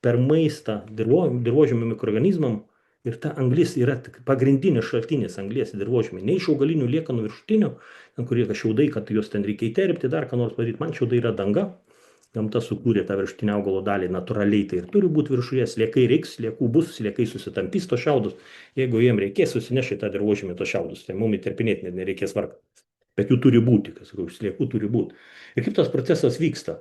per maistą dirvožemio mikroorganizmam. Ir ta anglis yra pagrindinis šaltinis anglies dirvožemį. Ne iš augalinių liekanų viršutinių, ten kur yra šiaudai, kad juos ten reikia įterpti, dar ką nors padaryti. Man šiaudai yra danga. Gamta sukūrė tą viršutinę augalo dalį natūraliai, tai ir turi būti viršuje, sliekai reiks, sliekų bus, sliekai susitampys to šiaudus, jeigu jiem reikės, susinešti tą dirvožemį to šiaudus, tai mums įterpinėti nereikės vargti, bet jų turi būti, sliekų turi būti. Ir kaip tas procesas vyksta?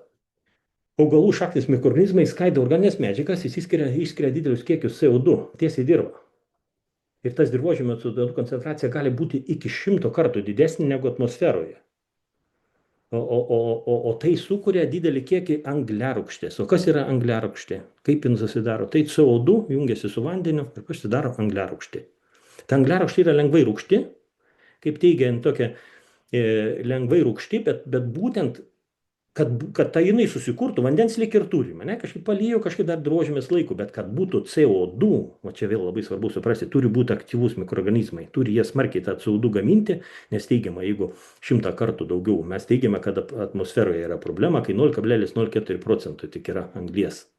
Augalų šaknis mikroorganizmai skaido organinės medžiagas, išskiria didelius kiekius CO2 tiesiai dirvą. Ir tas dirvožemio CO2 koncentracija gali būti iki 100 kartų didesnė negu atmosferoje. O tai sukuria didelį kiekį angliarūgštės. O kas yra angliarūgštė? Kaip jin susidaro? Tai CO2 jungiasi su vandeniu ir pasidaro angliarūgštė. Ta angliarūgštė yra lengvai rūgšti, kaip teigia tokia lengvai rūgšti, bet būtent, kad ta jinai susikurtų, vandens lyg ir turime, ne? Kažkaip palijo, kažkaip dar dirvožemės laikų, bet kad būtų CO2, o čia vėl labai svarbu suprasti, turi būti aktyvus mikroorganizmai, turi jie smarkiai tą CO2 gaminti, nes teigiama, jeigu 100 kartų daugiau, mes teigiame, kad atmosferoje yra problema, kai 0,04% tik yra anglies.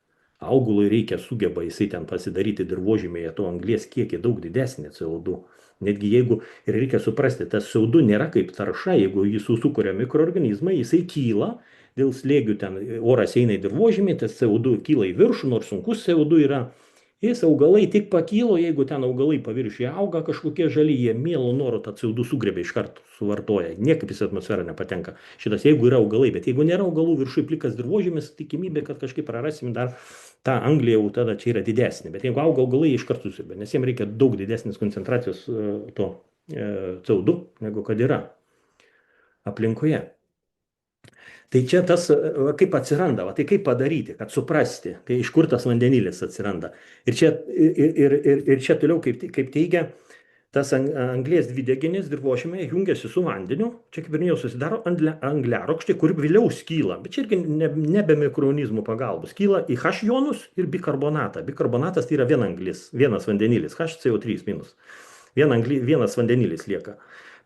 Augalui sugeba jisai ten pasidaryti dirvožemėje to anglies kiekį daug didesnį CO2. Netgi jeigu, ir reikia suprasti, tas CO2 nėra kaip tarša, jeigu jis sukuria mikroorganizmai, jisai kyla, dėl slėgių ten oras eina į dirvožemį, tas CO2 kyla į viršų, nors sunkus CO2 yra. Jis augalai tik pakylo, jeigu ten augalai paviršiuje auga kažkokie žali, jie mielo noro tą CO2 sugrebia iš karto, suvartoja. Niekaip jis atmosferą nepatenka. Šitas jeigu yra augalai, bet jeigu nėra augalų viršui plikas dirvožemis, tikimybė, kad kažkaip prarasim dar tą anglį jau tada čia yra didesnė. Bet jeigu auga augalai, iš karto susirbė, nes jiems reikia daug didesnės koncentracijos to CO2, negu kad yra aplinkoje. Tai čia tas, kaip atsiranda, va, tai kaip padaryti, kad suprasti, kai iš kur tas vandenilis atsiranda. Ir čia toliau, kaip teigia, tas anglies dvideginis dirvožėme jungiasi su vandeniu, čia kaip ir minėjau, susidaro angliarūgštė, kuri vėliau skyla, bet čia irgi nebe mikronizmų pagalbos, skyla į H jonus ir bikarbonatą. Bikarbonatas tai yra viena anglis, vienas vandenilis, HCO3 minus. Vienas vandenilis lieka.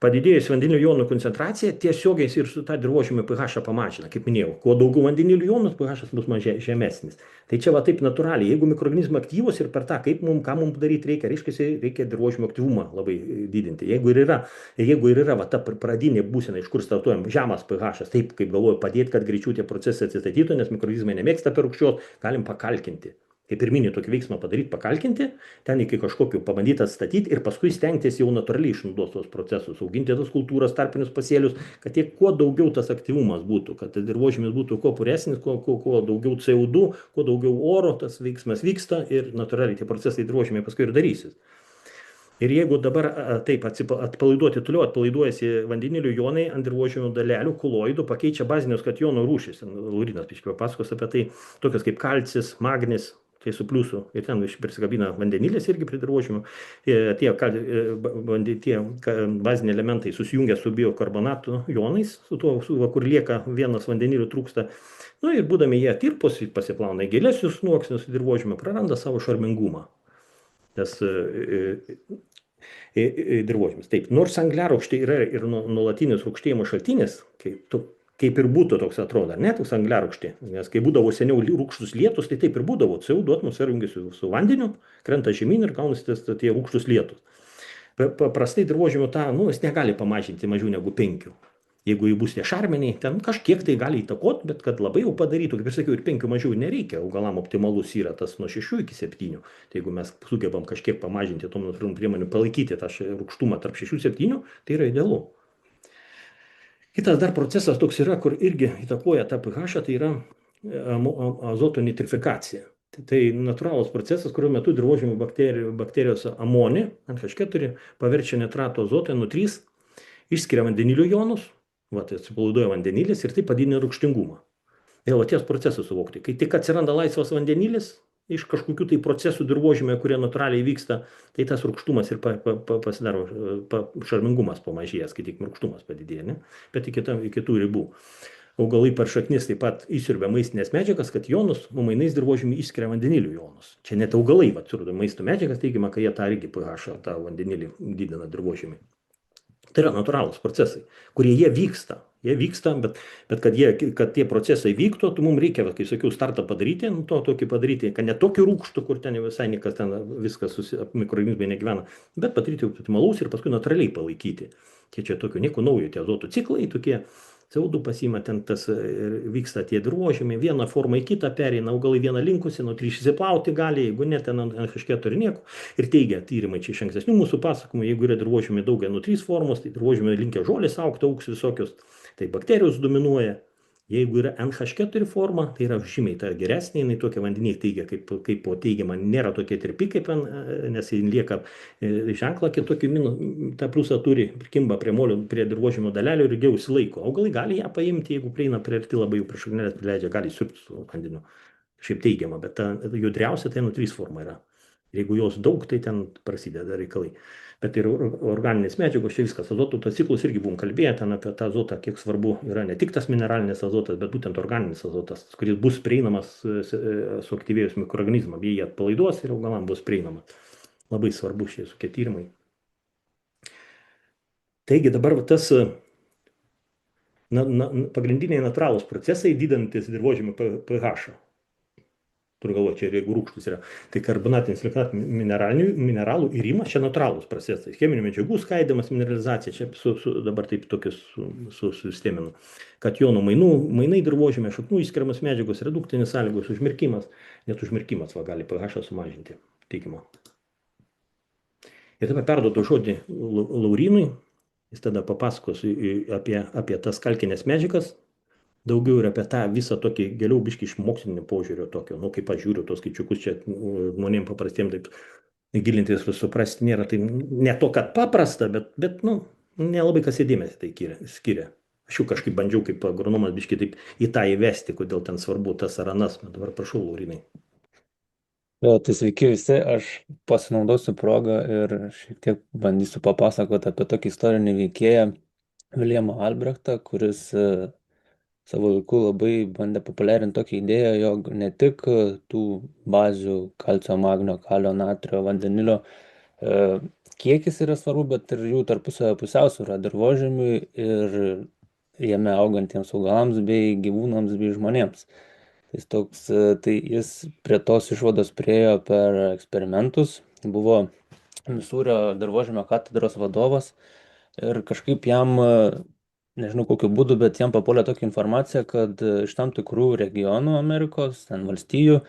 Padidėjus vandenilio jonų koncentracija tiesiogiai ir su tą dirvožemio pH pamažina, kaip minėjau. Kuo daugiau vandenilio jonų, pH bus žemesnis. Tai čia va taip natūraliai, jeigu mikroorganizmai aktyvus ir per tą, ką mums daryti reikia, reikia dirvožemio aktyvumą labai didinti. Jeigu ir yra va, ta pradinė būsena, iš kur startuojam, žemas pH, taip kaip galvoju, padėti, kad greičiau tie procesai atsistatytų, nes mikroorganizmai nemėgsta per rūgščios, galim pakalkinti. Kaip pirminį tokį veiksmą padaryti, pakalkinti, ten iki kažkokių pabandyti atstatyti ir paskui stengtis jau natūraliai išnaudoti tos procesus, auginti tas kultūras, tarpinius pasėlius, kad kuo daugiau tas aktyvumas būtų, kad dirvožemis būtų kuo puresnis, kuo daugiau CO2, kuo daugiau oro, tas veiksmas vyksta ir natūraliai tie procesai dirvožemiai paskui ir darysis. Ir jeigu dabar taip atpalaiduoti toliau, atpalaiduojasi vandenilio jonai ant dirvožemio dalelių, koloidų, pakeičia bazinius kationų rūšis. Laurinas papasakos apie tai, tokios kaip kalcis, magnis, tai su pliusu, ir ten prisikabina vandenilis irgi prie dirvožemio, tie baziniai elementai susijungia su biokarbonatu jonais, kur lieka vienas vandenilių trūksta. Nu ir būdami jie tirpus, pasiplauna į gilesnius sluoksnius dirvožemio, praranda savo šarmingumą. Tas dirvožemis. Taip, nors angliarūgštė yra ir nuolatinis rūgštėjimo šaltinis, kaip ir būtų toks atrodo, ne, toks angliarūgštė, nes kai būdavo seniau rūgštus lietus, tai taip ir būdavo, CO2 atmosfera jungiasi su vandeniu, krenta žemyn ir gaunasi tie rūgštus lietus. Paprastai dirvožemio jis negali pamažinti mažiau negu 5. Jeigu jų bus nešarminiai, ten kažkiek tai gali įtakoti, bet kad labai jau padarytų, kaip ir sakiau, ir 5 mažiau nereikia, augalam optimalus yra tas nuo 6 iki 7. Tai jeigu mes sugebam kažkiek pamažinti tom natūraliom priemonėm, palaikyti tą rūgštumą tarp 6-7, tai yra idealu. Kitas dar procesas toks yra, kur irgi įtakoja tą pH, tai yra azoto nitrifikacija. Tai natūralus procesas, kurio metu dirvožemio bakterijos amonį, NH4, paverčia nitrato azotą NO3, išskiria vandenilio jonus, tai atsipalaiduoja vandenilis ir tai padidina rūgštingumą. Vėl ties procesas suvokti. Kai tik atsiranda laisvas vandenilis, iš kažkokių tai procesų dirvožemio, kurie natūraliai vyksta, tai tas rūgštumas ir pasidaro šarmingumas pamažėjęs, kai tik rūgštumas padidėja, ne? Bet iki tų ribų. Augalai per šaknis taip pat įsiurbia maistinės medžiagas, kad jonus mainais dirvožemį išskiria vandenilio jonus. Čia net augalai siurbia maisto medžiagas, teigiama, kad jie tą irgi pH, tą vandenilį didina dirvožemį. Tai yra natūralūs procesai, kurie jie vyksta, bet kad tie procesai vyktų, mums reikia, kaip sakiau, startą padaryti, tokį padaryti, kad ne tokį rūgštų, kur ten visai niekas ten viskas mikroorganizmai negyvena, bet padaryti optimalaus ir paskui natūraliai palaikyti. Čia tokio nieko naujo, tie azotų ciklai tokie, CO2 pasima, ten tas vyksta tie dirvožemiai, vieną formą į kitą pereina, augalai vieną linkusi, NO3 išsiplauti gali, jeigu ne, ten NH4 nieko. Ir teigia tyrimai čia iš ankstesnių mūsų pasakymų, jeigu yra dirvožemiai daug NO3 formos, tai dirvožemiai linkia žolės augti, augs visokios, tai bakterijos dominuoja. Jeigu yra NH4 forma, tai yra žymiai ta geresnė, jinai tokia vandenį teigia, kaip teigiama, nėra tokia tirpi, nes jis lieka ženklą kitokį tą pliusą turi, kimba prie dirvožemio dalelių ir ilgiau išsilaiko. Augalai gali ją paimti, jeigu prieina prie arti labai jau prie šaknelės prileidžia, gali siurbti su vandeniu. Šiaip teigiama, bet ta judriausia tai NO3 forma yra. Jeigu jos daug, tai ten prasideda reikalai. Bet ir organinės medžiagos, čia viskas, azotų ciklus irgi buvom kalbėję, ten apie tą azotą, kiek svarbu yra ne tik tas mineralinis azotas, bet būtent organinis azotas, kuris bus prieinamas suaktyvėjus mikroorganizmam, jie atpalaiduos ir augalam bus prieinamas. Labai svarbu šie tokie tyrimai. Taigi dabar tas pagrindiniai natūralūs procesai didinantis dirvožemio pH. Turiu galvoje, čia jeigu rūgštus yra, tai karbonatinis mineralų irimas, čia natūralūs procesai, cheminių medžiagų skaidimas, mineralizacija, čia dabar taip tokius susisteminu, kationų mainai dirvožemio, šaknų išskiriamas medžiagos, reduktinės sąlygos, užmirkimas, net užmirkimas gali pH sumažinti, teikimo. Ir tada perduodu žodį Laurinui, jis tada papasakos apie tas kalkinės medžiagas, daugiau ir apie tą visą tokį giliau biškį iš mokslinio požiūrio tokio, kaip aš žiūriu tos skaičiukus, čia žmonėms paprastiem taip gilintis ir suprasti nėra, tai ne to, kad paprasta, bet nelabai kas įdėmėsi tai skiria. Aš jau kažkaip bandžiau kaip agronomas biškai taip į tą įvesti, kodėl ten svarbu tas ar anas. Bet dabar prašau, Laurinai. Jo, tai sveiki visi, aš pasinaudosiu progą ir šiek tiek bandysiu papasakoti apie tokį istorinį veikėją Viljamą Albrechtą, kuris savo laiku labai bandė populiarinti tokią idėją, jog ne tik tų bazių kalcio, magnio, kalio, natrio, vandenilio e, kiekis yra svarbu, bet ir jų tarpusavio pusiausvyrą dirvožemiui ir jame augantiems augalams bei gyvūnams bei žmonėms. Tai jis prie tos išvados priejo per eksperimentus, buvo Misūrio dirvožemio katedros vadovas ir kažkaip jam, nežinau kokiu būdu, bet jam papuolė tokia informacija, kad iš tam tikrų regionų Amerikos, ten valstijų,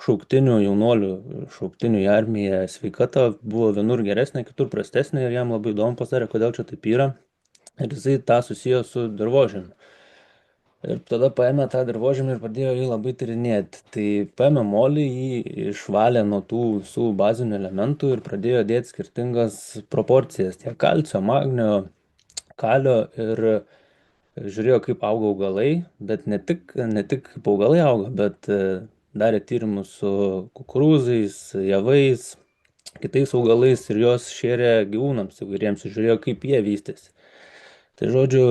šauktinių jaunuolių, šauktinių į armiją sveikata buvo vienur geresnė, kitur prastesnė ir jam labai įdomu pasidarė, kodėl čia taip yra. Ir jisai tą susijo su dirvožemiu. Ir tada paėmė tą dirvožemį ir pradėjo jį labai tyrinėti. Tai paėmė molį, jį išvalė nuo tų visų bazinių elementų ir pradėjo dėti skirtingas proporcijas, tiek kalcio, magnio, kalio ir žiūrėjo, kaip auga augalai, bet ne tik kaip augalai auga, bet darė tyrimus su kukurūzais, javais, kitais augalais ir juos šėrė gyvūnams įvairiems ir žiūrėjo, kaip jie vystėsi. Tai žodžiu,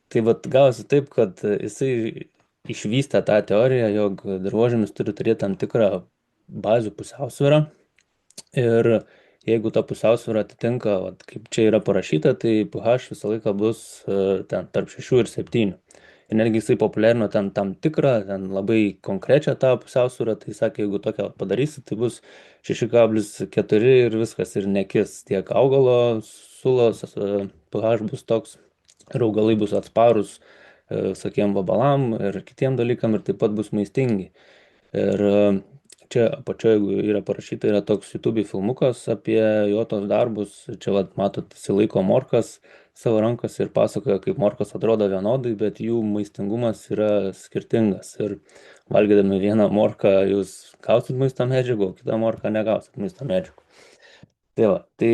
tai vat gavosi taip, kad jisai išvystė tą teoriją, jog dirvožemis turi turėti tam tikrą bazių pusiausvyrą ir jeigu ta pusiausvyrą atitinka, vat, kaip čia yra parašyta, tai pH visą laiką bus ten tarp 6 ir 7. Ir netgi jisai populiarino ten tam tikrą, ten labai konkrečią tą pusiausvyrą, tai sakė, jeigu tokią padarysi, tai bus 6,4 ir viskas ir nekis tiek augalo sulos, pH bus toks ir augalai bus atsparus visokiem vabalam ir kitiem dalykam ir taip pat bus maistingi. Ir čia apačioje yra parašyta, yra toks YouTube filmukas apie jo tos darbus. Čia vat, matot, jis laiko morkas savo rankose ir pasakoja, kaip morkos atrodo vienodai, bet jų maistingumas yra skirtingas. Ir valgydami vieną morką jūs gausit maisto medžiagų, o kitą morką negausit maisto medžiagų. Tai va, tai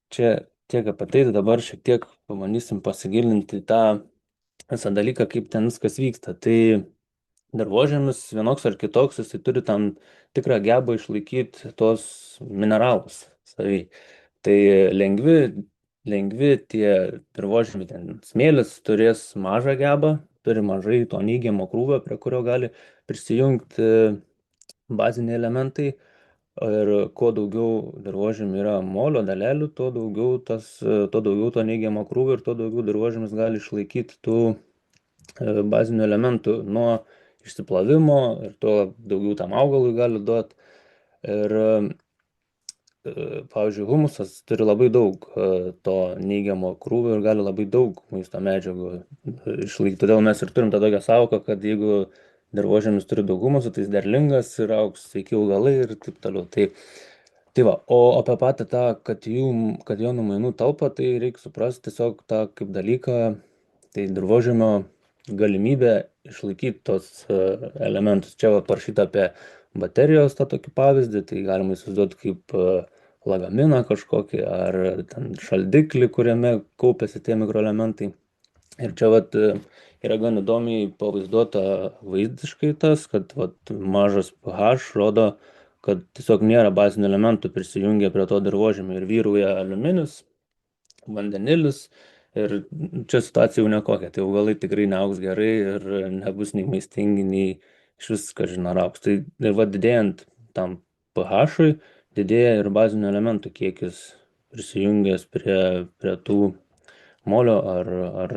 čia tiek apie tai, tai dabar šiek tiek pabandysim pasigilinti į tą visą dalyką, kaip ten viskas vyksta. Tai dirvožemis vienoks ar kitoks, jisai turi tam tikrą gebą išlaikyti tos mineralus savy. Tai lengvi tie dirvožemiai, ten smėlis turės mažą gebą, turi mažai to neigiamo krūvio, prie kurio gali prisijungti baziniai elementai. Ir kuo daugiau dirvožemių yra molio dalelių, tuo daugiau to neigiamo krūvio ir tuo daugiau dirvožemis gali išlaikyti tų bazinių elementų nuo išsiplovimo ir tuo daugiau tam augalui gali duoti. Ir pavyzdžiui, humusas turi labai daug to neigiamo krūvio ir gali labai daug maisto medžiagų išlaikyti. Todėl mes ir turim tą tokią sąvoką, kad jeigu dirvožemis turi daug humuso, tai jis derlingas ir augs sveiki augalai ir taip toliau. Tai va, o apie patį tą, kad jo numainų talpa, tai reikia suprasti tiesiog tą kaip dalyką, tai dirvožemio galimybę išlaikyti tos elementus. Čia va, parašyta apie baterijos tą tokį pavyzdį, tai galima įsivaizduoti kaip lagaminą kažkokį ar ten šaldiklį, kuriame kaupiasi tie mikroelementai. Ir čia vat yra gan įdomiai pavaizduota vaizdiškai tas, kad vat mažas pH rodo, kad tiesiog nėra bazinių elementų prisijungę prie to dirvožemio ir vyrauja aliuminis, vandenilis ir čia situacija jau nekokia, tai augalai tikrai neaugs gerai ir nebus nei maistingi, nei iš vis, kažin ar augs. Tai ir va didėjant tam pH-ui, didėja ir bazinių elementų kiekis prisijungęs prie tų molio ar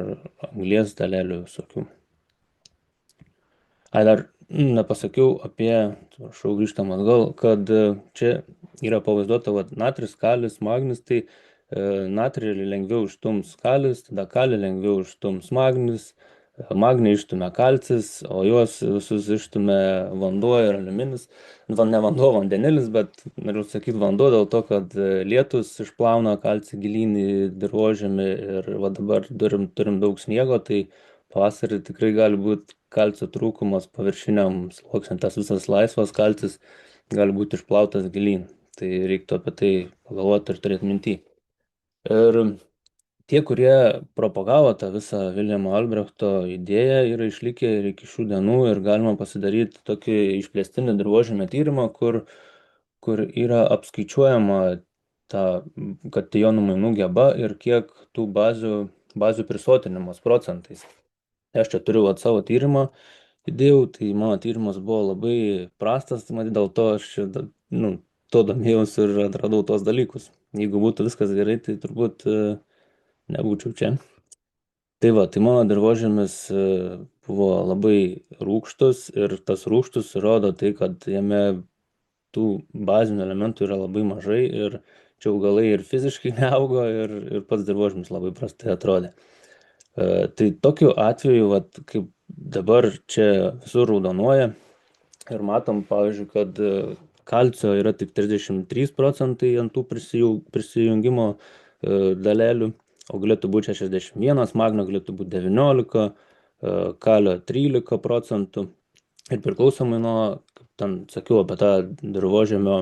anglies dalelių visokių. Dar nepasakiau apie, prašau, grįžtam atgal, kad čia yra pavaizduota natris, kalis, magnis, tai natrį lengviau išstums kalis, tada kalį lengviau išstums magnis, magnį išstumia kalcis, o juos visus išstumia vanduo ir aliuminis. Ne vanduo, vandenilis, bet noriu sakyti vanduo dėl to, kad lietus išplauna kalcį gilyn į dirvožemį ir va dabar turim daug sniego, tai pavasarį tikrai gali būti kalcio trūkumas paviršiniam sluoksniam, tas visas laisvas kalcis gali būti išplautas gilyn. Tai reiktų apie tai pagalvoti ir turėti minty. Ir tie, kurie propagavo tą visą Viljamo Albrechto idėją, yra išlikę ir iki šių dienų ir galima pasidaryti tokį išplėstinį dirvožemio tyrimą, kur yra apskaičiuojama ta kationų mainų geba ir kiek tų bazių prisotinimas procentais. Aš čia turiu savo tyrimą, įdėjau, tai mano tyrimas buvo labai prastas, tai matyt, dėl to aš čia, to domėjausi ir atradau tos dalykus. Jeigu būtų viskas gerai, tai turbūt nebūčiau čia. Tai va, tai mano dirvožėmis buvo labai rūgštus ir tas rūgštus rodo tai, kad jame tų bazinių elementų yra labai mažai ir čia augalai ir fiziškai neaugo ir pats dirvožėmis labai prastai atrodė. Tai tokiu atveju, kaip dabar čia visur raudonuoja ir matom, pavyzdžiui, kad kalcio yra tik 33% ant tų prisijungimo dalelių, o galėtų būti 61, magnio galėtų būti 19, kalio 13%. Ir priklausomai nuo, kaip ten sakiau, apie tą dirvožemio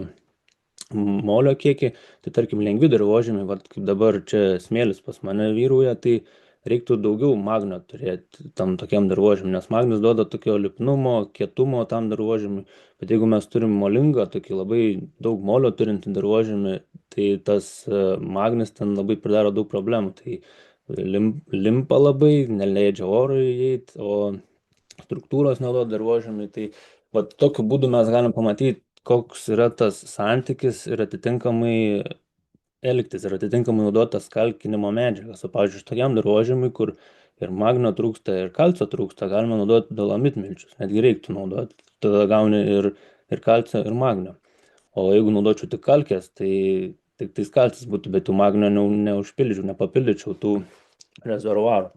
molio kiekį, tai tarkim lengvi dirvožemiai, kaip dabar čia smėlis pas mane vyrauja, tai reiktų daugiau magnio turėti tam tokiam dirvožemiui, nes magnis duoda tokio lipnumo, kietumo tam dirvožemiui, bet jeigu mes turim molingą, tokį labai daug molio turintį dirvožemį, tai tas magnis ten labai pridaro daug problemų, tai limpa labai, neleidžia orui įeiti, o struktūros neduoda dirvožemiui, tai tokiu būdu mes galim pamatyti, koks yra tas santykis ir atitinkamai elgtis ir atitinkamai naudotas kalkinimo medžiagas. O pavyzdžiui, tokiam dirvožemiui, kur ir magnio trūksta, ir kalcio trūksta, galima naudoti dolomitmilčius. Netgi reiktų naudoti. Tada gauni ir kalcio, ir magnio. O jeigu naudočiau tik kalkės, tai tik tais kalcis būtų, bet tų magnio neužpildyčiau, nepapildyčiau tų rezervuarų.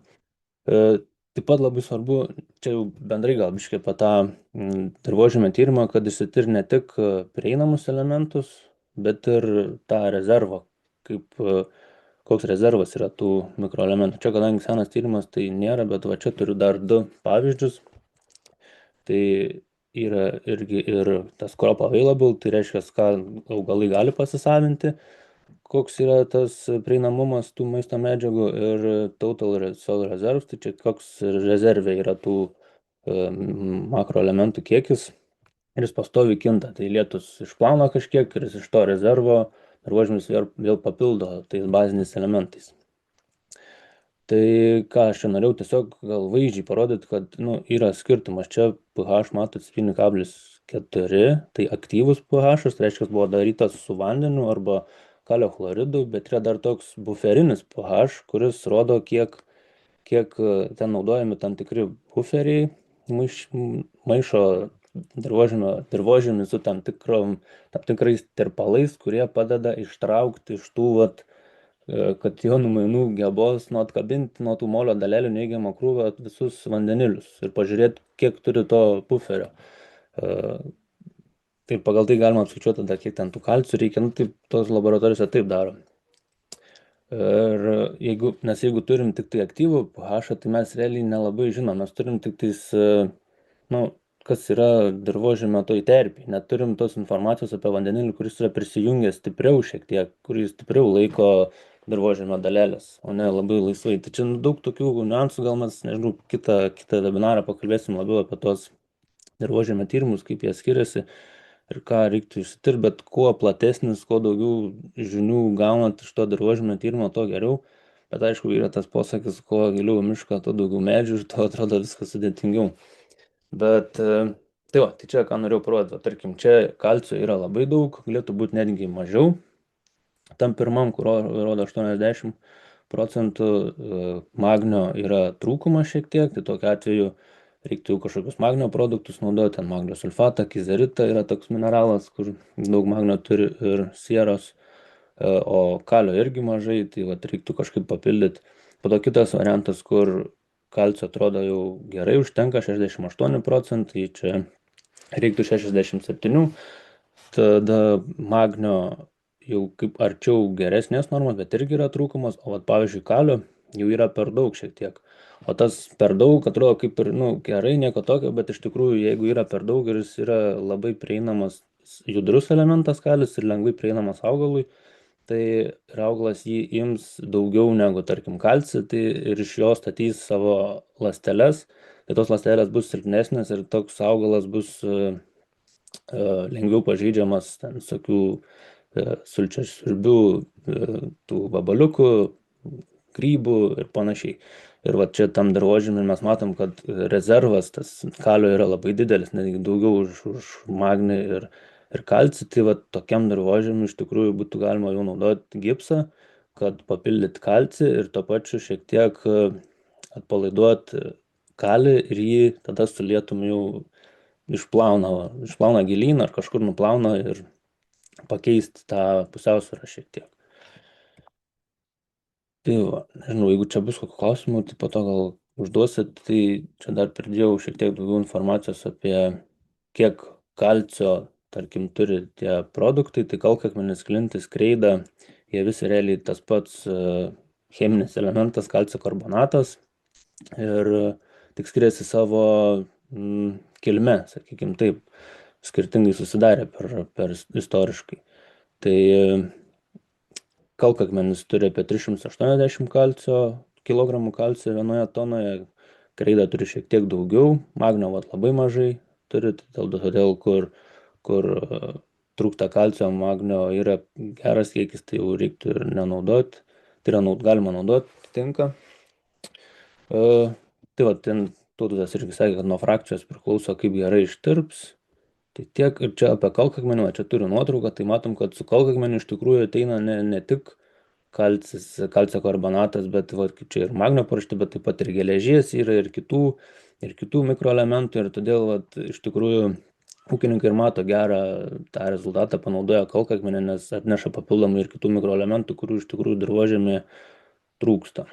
Taip pat labai svarbu, čia jau bendrai gal biškai apie tą dirvožemio tyrimą, kad išsitir ne tik prieinamus elementus, bet ir tą rezervą, koks rezervas yra tų mikroelementų. Čia, kadangi senas tyrimas, tai nėra, bet čia turiu dar 2 pavyzdžius. Tai yra irgi ir tas crop available, tai reiškia, ką augalai gali pasisavinti, koks yra tas prieinamumas tų maisto medžiagų, ir total soil reserves, tai čia koks rezervė yra tų makroelementų kiekis, ir jis pastoviai kinta. Tai lietus išplauna kažkiek ir jis iš to rezervo dirvožemis vėl papildo tais baziniais elementais. Tai ką aš čia norėjau tiesiog gal vaizdžiai parodyti, kad yra skirtumas. Čia pH matot 7,4, tai aktyvus pH, tai reiškia, buvo darytas su vandeniu arba kalio chloridu, bet yra dar toks buferinis pH, kuris rodo, kiek ten naudojami tam tikri buferiai, maišo dirvožemį su tam tikrais tirpalais, kurie padeda ištraukti iš tų kationų mainų gebos atkabinti nuo tų molio dalelių neigiamą krūvą visus vandenilius ir pažiūrėti, kiek turi to buferio. Tai pagal tai galima apskaičiuoti tada, kiek ten tų kalcių reikia, taip tos laboratorijose taip daro. Nes jeigu turim tik tai aktyvų pH, tai mes realiai nelabai žinom, mes turim tik tais, kas yra dirvožemio toj terpėj, neturim tos informacijos apie vandenilį, kuris yra prisijungęs stipriau šiek tiek, kuris stipriau laiko dirvožemio dalelės, o ne labai laisvai. Tai čia daug tokių niuansų, gal mes, nežinau, kitą webinarą pakalbėsim labiau apie tos dirvožemio tyrimus, kaip jie skiriasi ir ką reiktų išsitirti, bet kuo platesnis, kuo daugiau žinių gaunat iš to dirvožemio tyrimo, to geriau. Bet aišku, yra tas posakis, kuo giliau mišką, to daugiau medžių ir to atrodo viskas sudėtingiau. Bet tai čia ką norėjau parodyti, tarkim, čia kalcio yra labai daug, galėtų būti netgi mažiau. Tam pirmam, kur rodo 80%, magnio yra trūkumas šiek tiek, tai tokiu atveju reiktų kažkokius magnio produktus naudoti, ten magnio sulfatą, kizeritą yra toks mineralas, kur daug magnio turi, ir sieros, o kalio irgi mažai, tai reiktų kažkaip papildyti. Po to kitas variantas, kur kalcio atrodo jau gerai užtenka, 68%, čia reiktų 67%, tada magnio jau kaip arčiau geresnės normos, bet irgi yra trūkumas, o pavyzdžiui kalio jau yra per daug šiek tiek. O tas per daug atrodo kaip ir gerai, nieko tokio, bet iš tikrųjų, jeigu yra per daug ir jis yra labai prieinamas, judrus elementas kalis ir lengvai prieinamas augalui, tai ir augalas jį ims daugiau negu, tarkim, kalcį, tai ir iš jo statys savo ląsteles, tai tos ląstelės bus silpnesnės ir toks augalas bus lengviau pažeidžiamas ten visokių sulčiasiurbių, tų vabaliukų, grybų ir panašiai. Ir va čia tam dirvožemy mes matom, kad rezervas tas kalio yra labai didelis, netgi daugiau už magnį ir kalcį. Tai va tokiam dirvožemy iš tikrųjų būtų galima jau naudoti gipsą, kad papildyti kalcį ir tuo pačiu šiek tiek atpalaiduoti kalį ir jį tada sulietum jau išplauna gilyn ar kažkur nuplauna ir pakeisti tą pusiausvyrą šiek tiek. Tai va, nežinau, jeigu čia bus kokių klausimų, tai po to gal užduosit, tai čia dar pridėjau šiek tiek daugiau informacijos apie kiek kalcio, tarkim, turi tie produktai, tai kalkakmenis, klintis, kreida, jie visi realiai tas pats cheminis elementas kalcio karbonatas ir tik skiriasi savo kilme, sakykime taip, skirtingai susidarė per istoriškai. Tai kalkakmenis turi apie 380 kilogramų kalcio vienoje tonoje, kreida turi šiek tiek daugiau, magnio labai mažai turi, todėl kur trūksta kalcio, magnio yra geras kiekis, tai jau reiktų ir nenaudoti, tai yra galima naudoti, tinka. Tai va, ten Tautas irgi sakė, kad nuo frakcijos priklauso, kaip gerai ištirps. Tai tiek ir čia apie kalkakmenį, čia turiu nuotrauką, tai matom, kad su kalkakmeniu iš tikrųjų ateina ne tik kalcio karbonatas, bet va, kaip čia ir magnio parašyta, bet taip pat ir geležies yra ir kitų mikroelementų ir todėl va, iš tikrųjų ūkininkai ir mato gerą tą rezultatą, panaudoja kalkakmenį, nes atneša papildomai ir kitų mikroelementų, kurių iš tikrųjų dirvožemyje trūksta.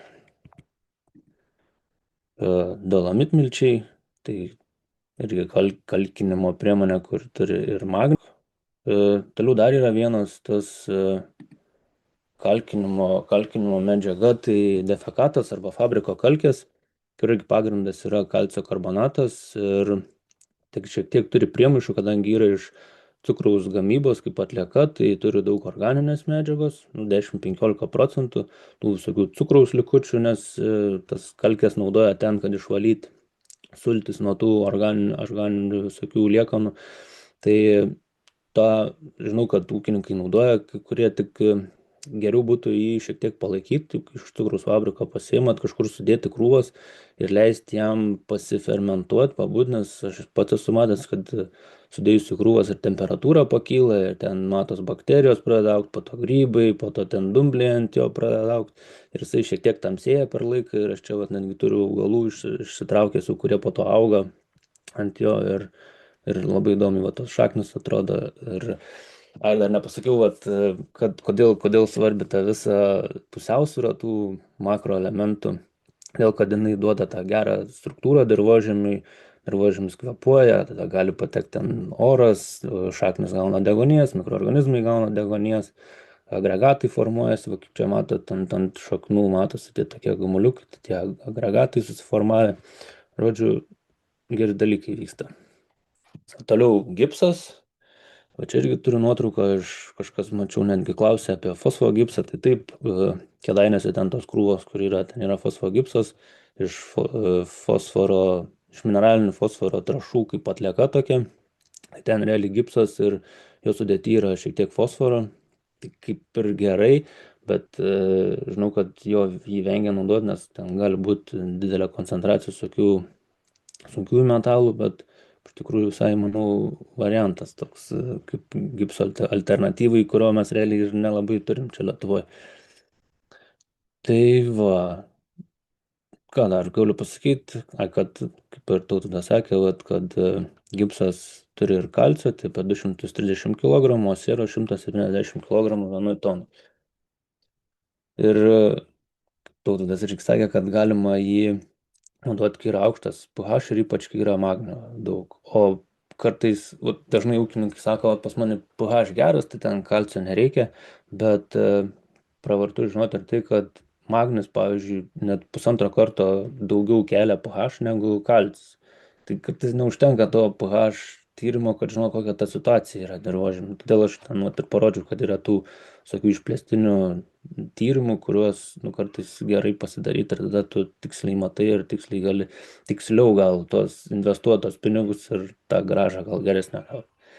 Dolomitmilčiai, tai irgi kalkinimo priemonė, kur turi ir magnio. Toliau dar yra vienas tas kalkinimo medžiaga, tai defekatas arba fabriko kalkės, kur irgi pagrindas yra kalcio karbonatas ir tik šiek tiek turi priemaišų, kadangi yra iš cukraus gamybos kaip atlieka, tai turi daug organinės medžiagos, 10-15% tų visokių cukraus likučių, nes tas kalkės naudoja ten, kad išvalyti sultis nuo tų organinių visokių liekanų. Tai žinau, kad ūkininkai naudoja, kurie tik geriau būtų jį šiek tiek palaikyti, iš cukraus fabriko pasiimat, kažkur sudėti krūvas ir leisti jam pasifermentuoti, pabūti, nes aš pats esu matęs, kad sudėjus į krūvas ir temperatūra pakyla, ir ten matos bakterijos pradeda augti, po to grybai, po to ten dumbliai ant jo pradeda augti ir jisai šiek tiek tamsėja per laiką ir aš čia netgi turiu augalų išsitraukęs, kurie po to auga ant jo ir labai įdomi tos šaknis atrodo. Ir dar nepasakiau, kad kodėl svarbi ta visa pusiausvyrą tų makroelementų, dėl kad jinai duoda tą gerą struktūrą dirvožemiui, dirvožemis kvėpuoja, tada gali patekti ten oras, šaknis gauna deguonies, mikroorganizmai gauna deguonies, agregatai formuojasi, kaip čia matot, ant šaknų matosi tie tokie gumuliukai, tie agregatai susiformavę, žodžiu, geri dalykai vyksta. Toliau gipsas. Va čia irgi turiu nuotrauką, kažkas mačiau netgi klausė apie fosfogipsą, tai taip, Kėdainiuose ten tos krūvos, kur yra, ten yra fosfogipsas iš mineralinių fosforo trąšų kaip atlieka tokia, tai ten realiai gipsas ir jo sudėty yra šiek tiek fosforo, tai kaip ir gerai, bet žinau, kad jį vengia naudoti, nes ten gali būti didelė koncentracija sunkiųjų metalų, bet iš tikrųjų visai, manau, variantas toks kaip gipso alternatyvai, kurio mes realiai ir nelabai turim čia Lietuvoje. Tai va, ką dar galiu pasakyti, kad kaip ir Tautvydas sakė, kad gipsas turi ir kalcio, tai apie 230 kg, o siero 170 kg vienoj tonai. Ir Tautvydas irgi sakė, kad galima jį naudoti, kai yra aukštas pH ir ypač, kai yra magnio daug. O kartais, dažnai ūkininkai sako, pas mane pH geras, tai ten kalcio nereikia, bet pravartu žinoti ir tai, kad magnis, pavyzdžiui, net 1,5 karto daugiau kelia pH negu kalcis. Tai kartais neužtenka to pH tyrimo, kad žinau, kokia ta situacija yra dirvožėme. Todėl aš ten vat ir parodžiau, kad yra tų visokių išplėstinių tyrimų, kuriuos kartais gerai pasidaryti ir tada tu tiksliai matai ir tiksliai gali tiksliau gal tos investuotos pinigus ir tą grąžą gal geresnę gauti.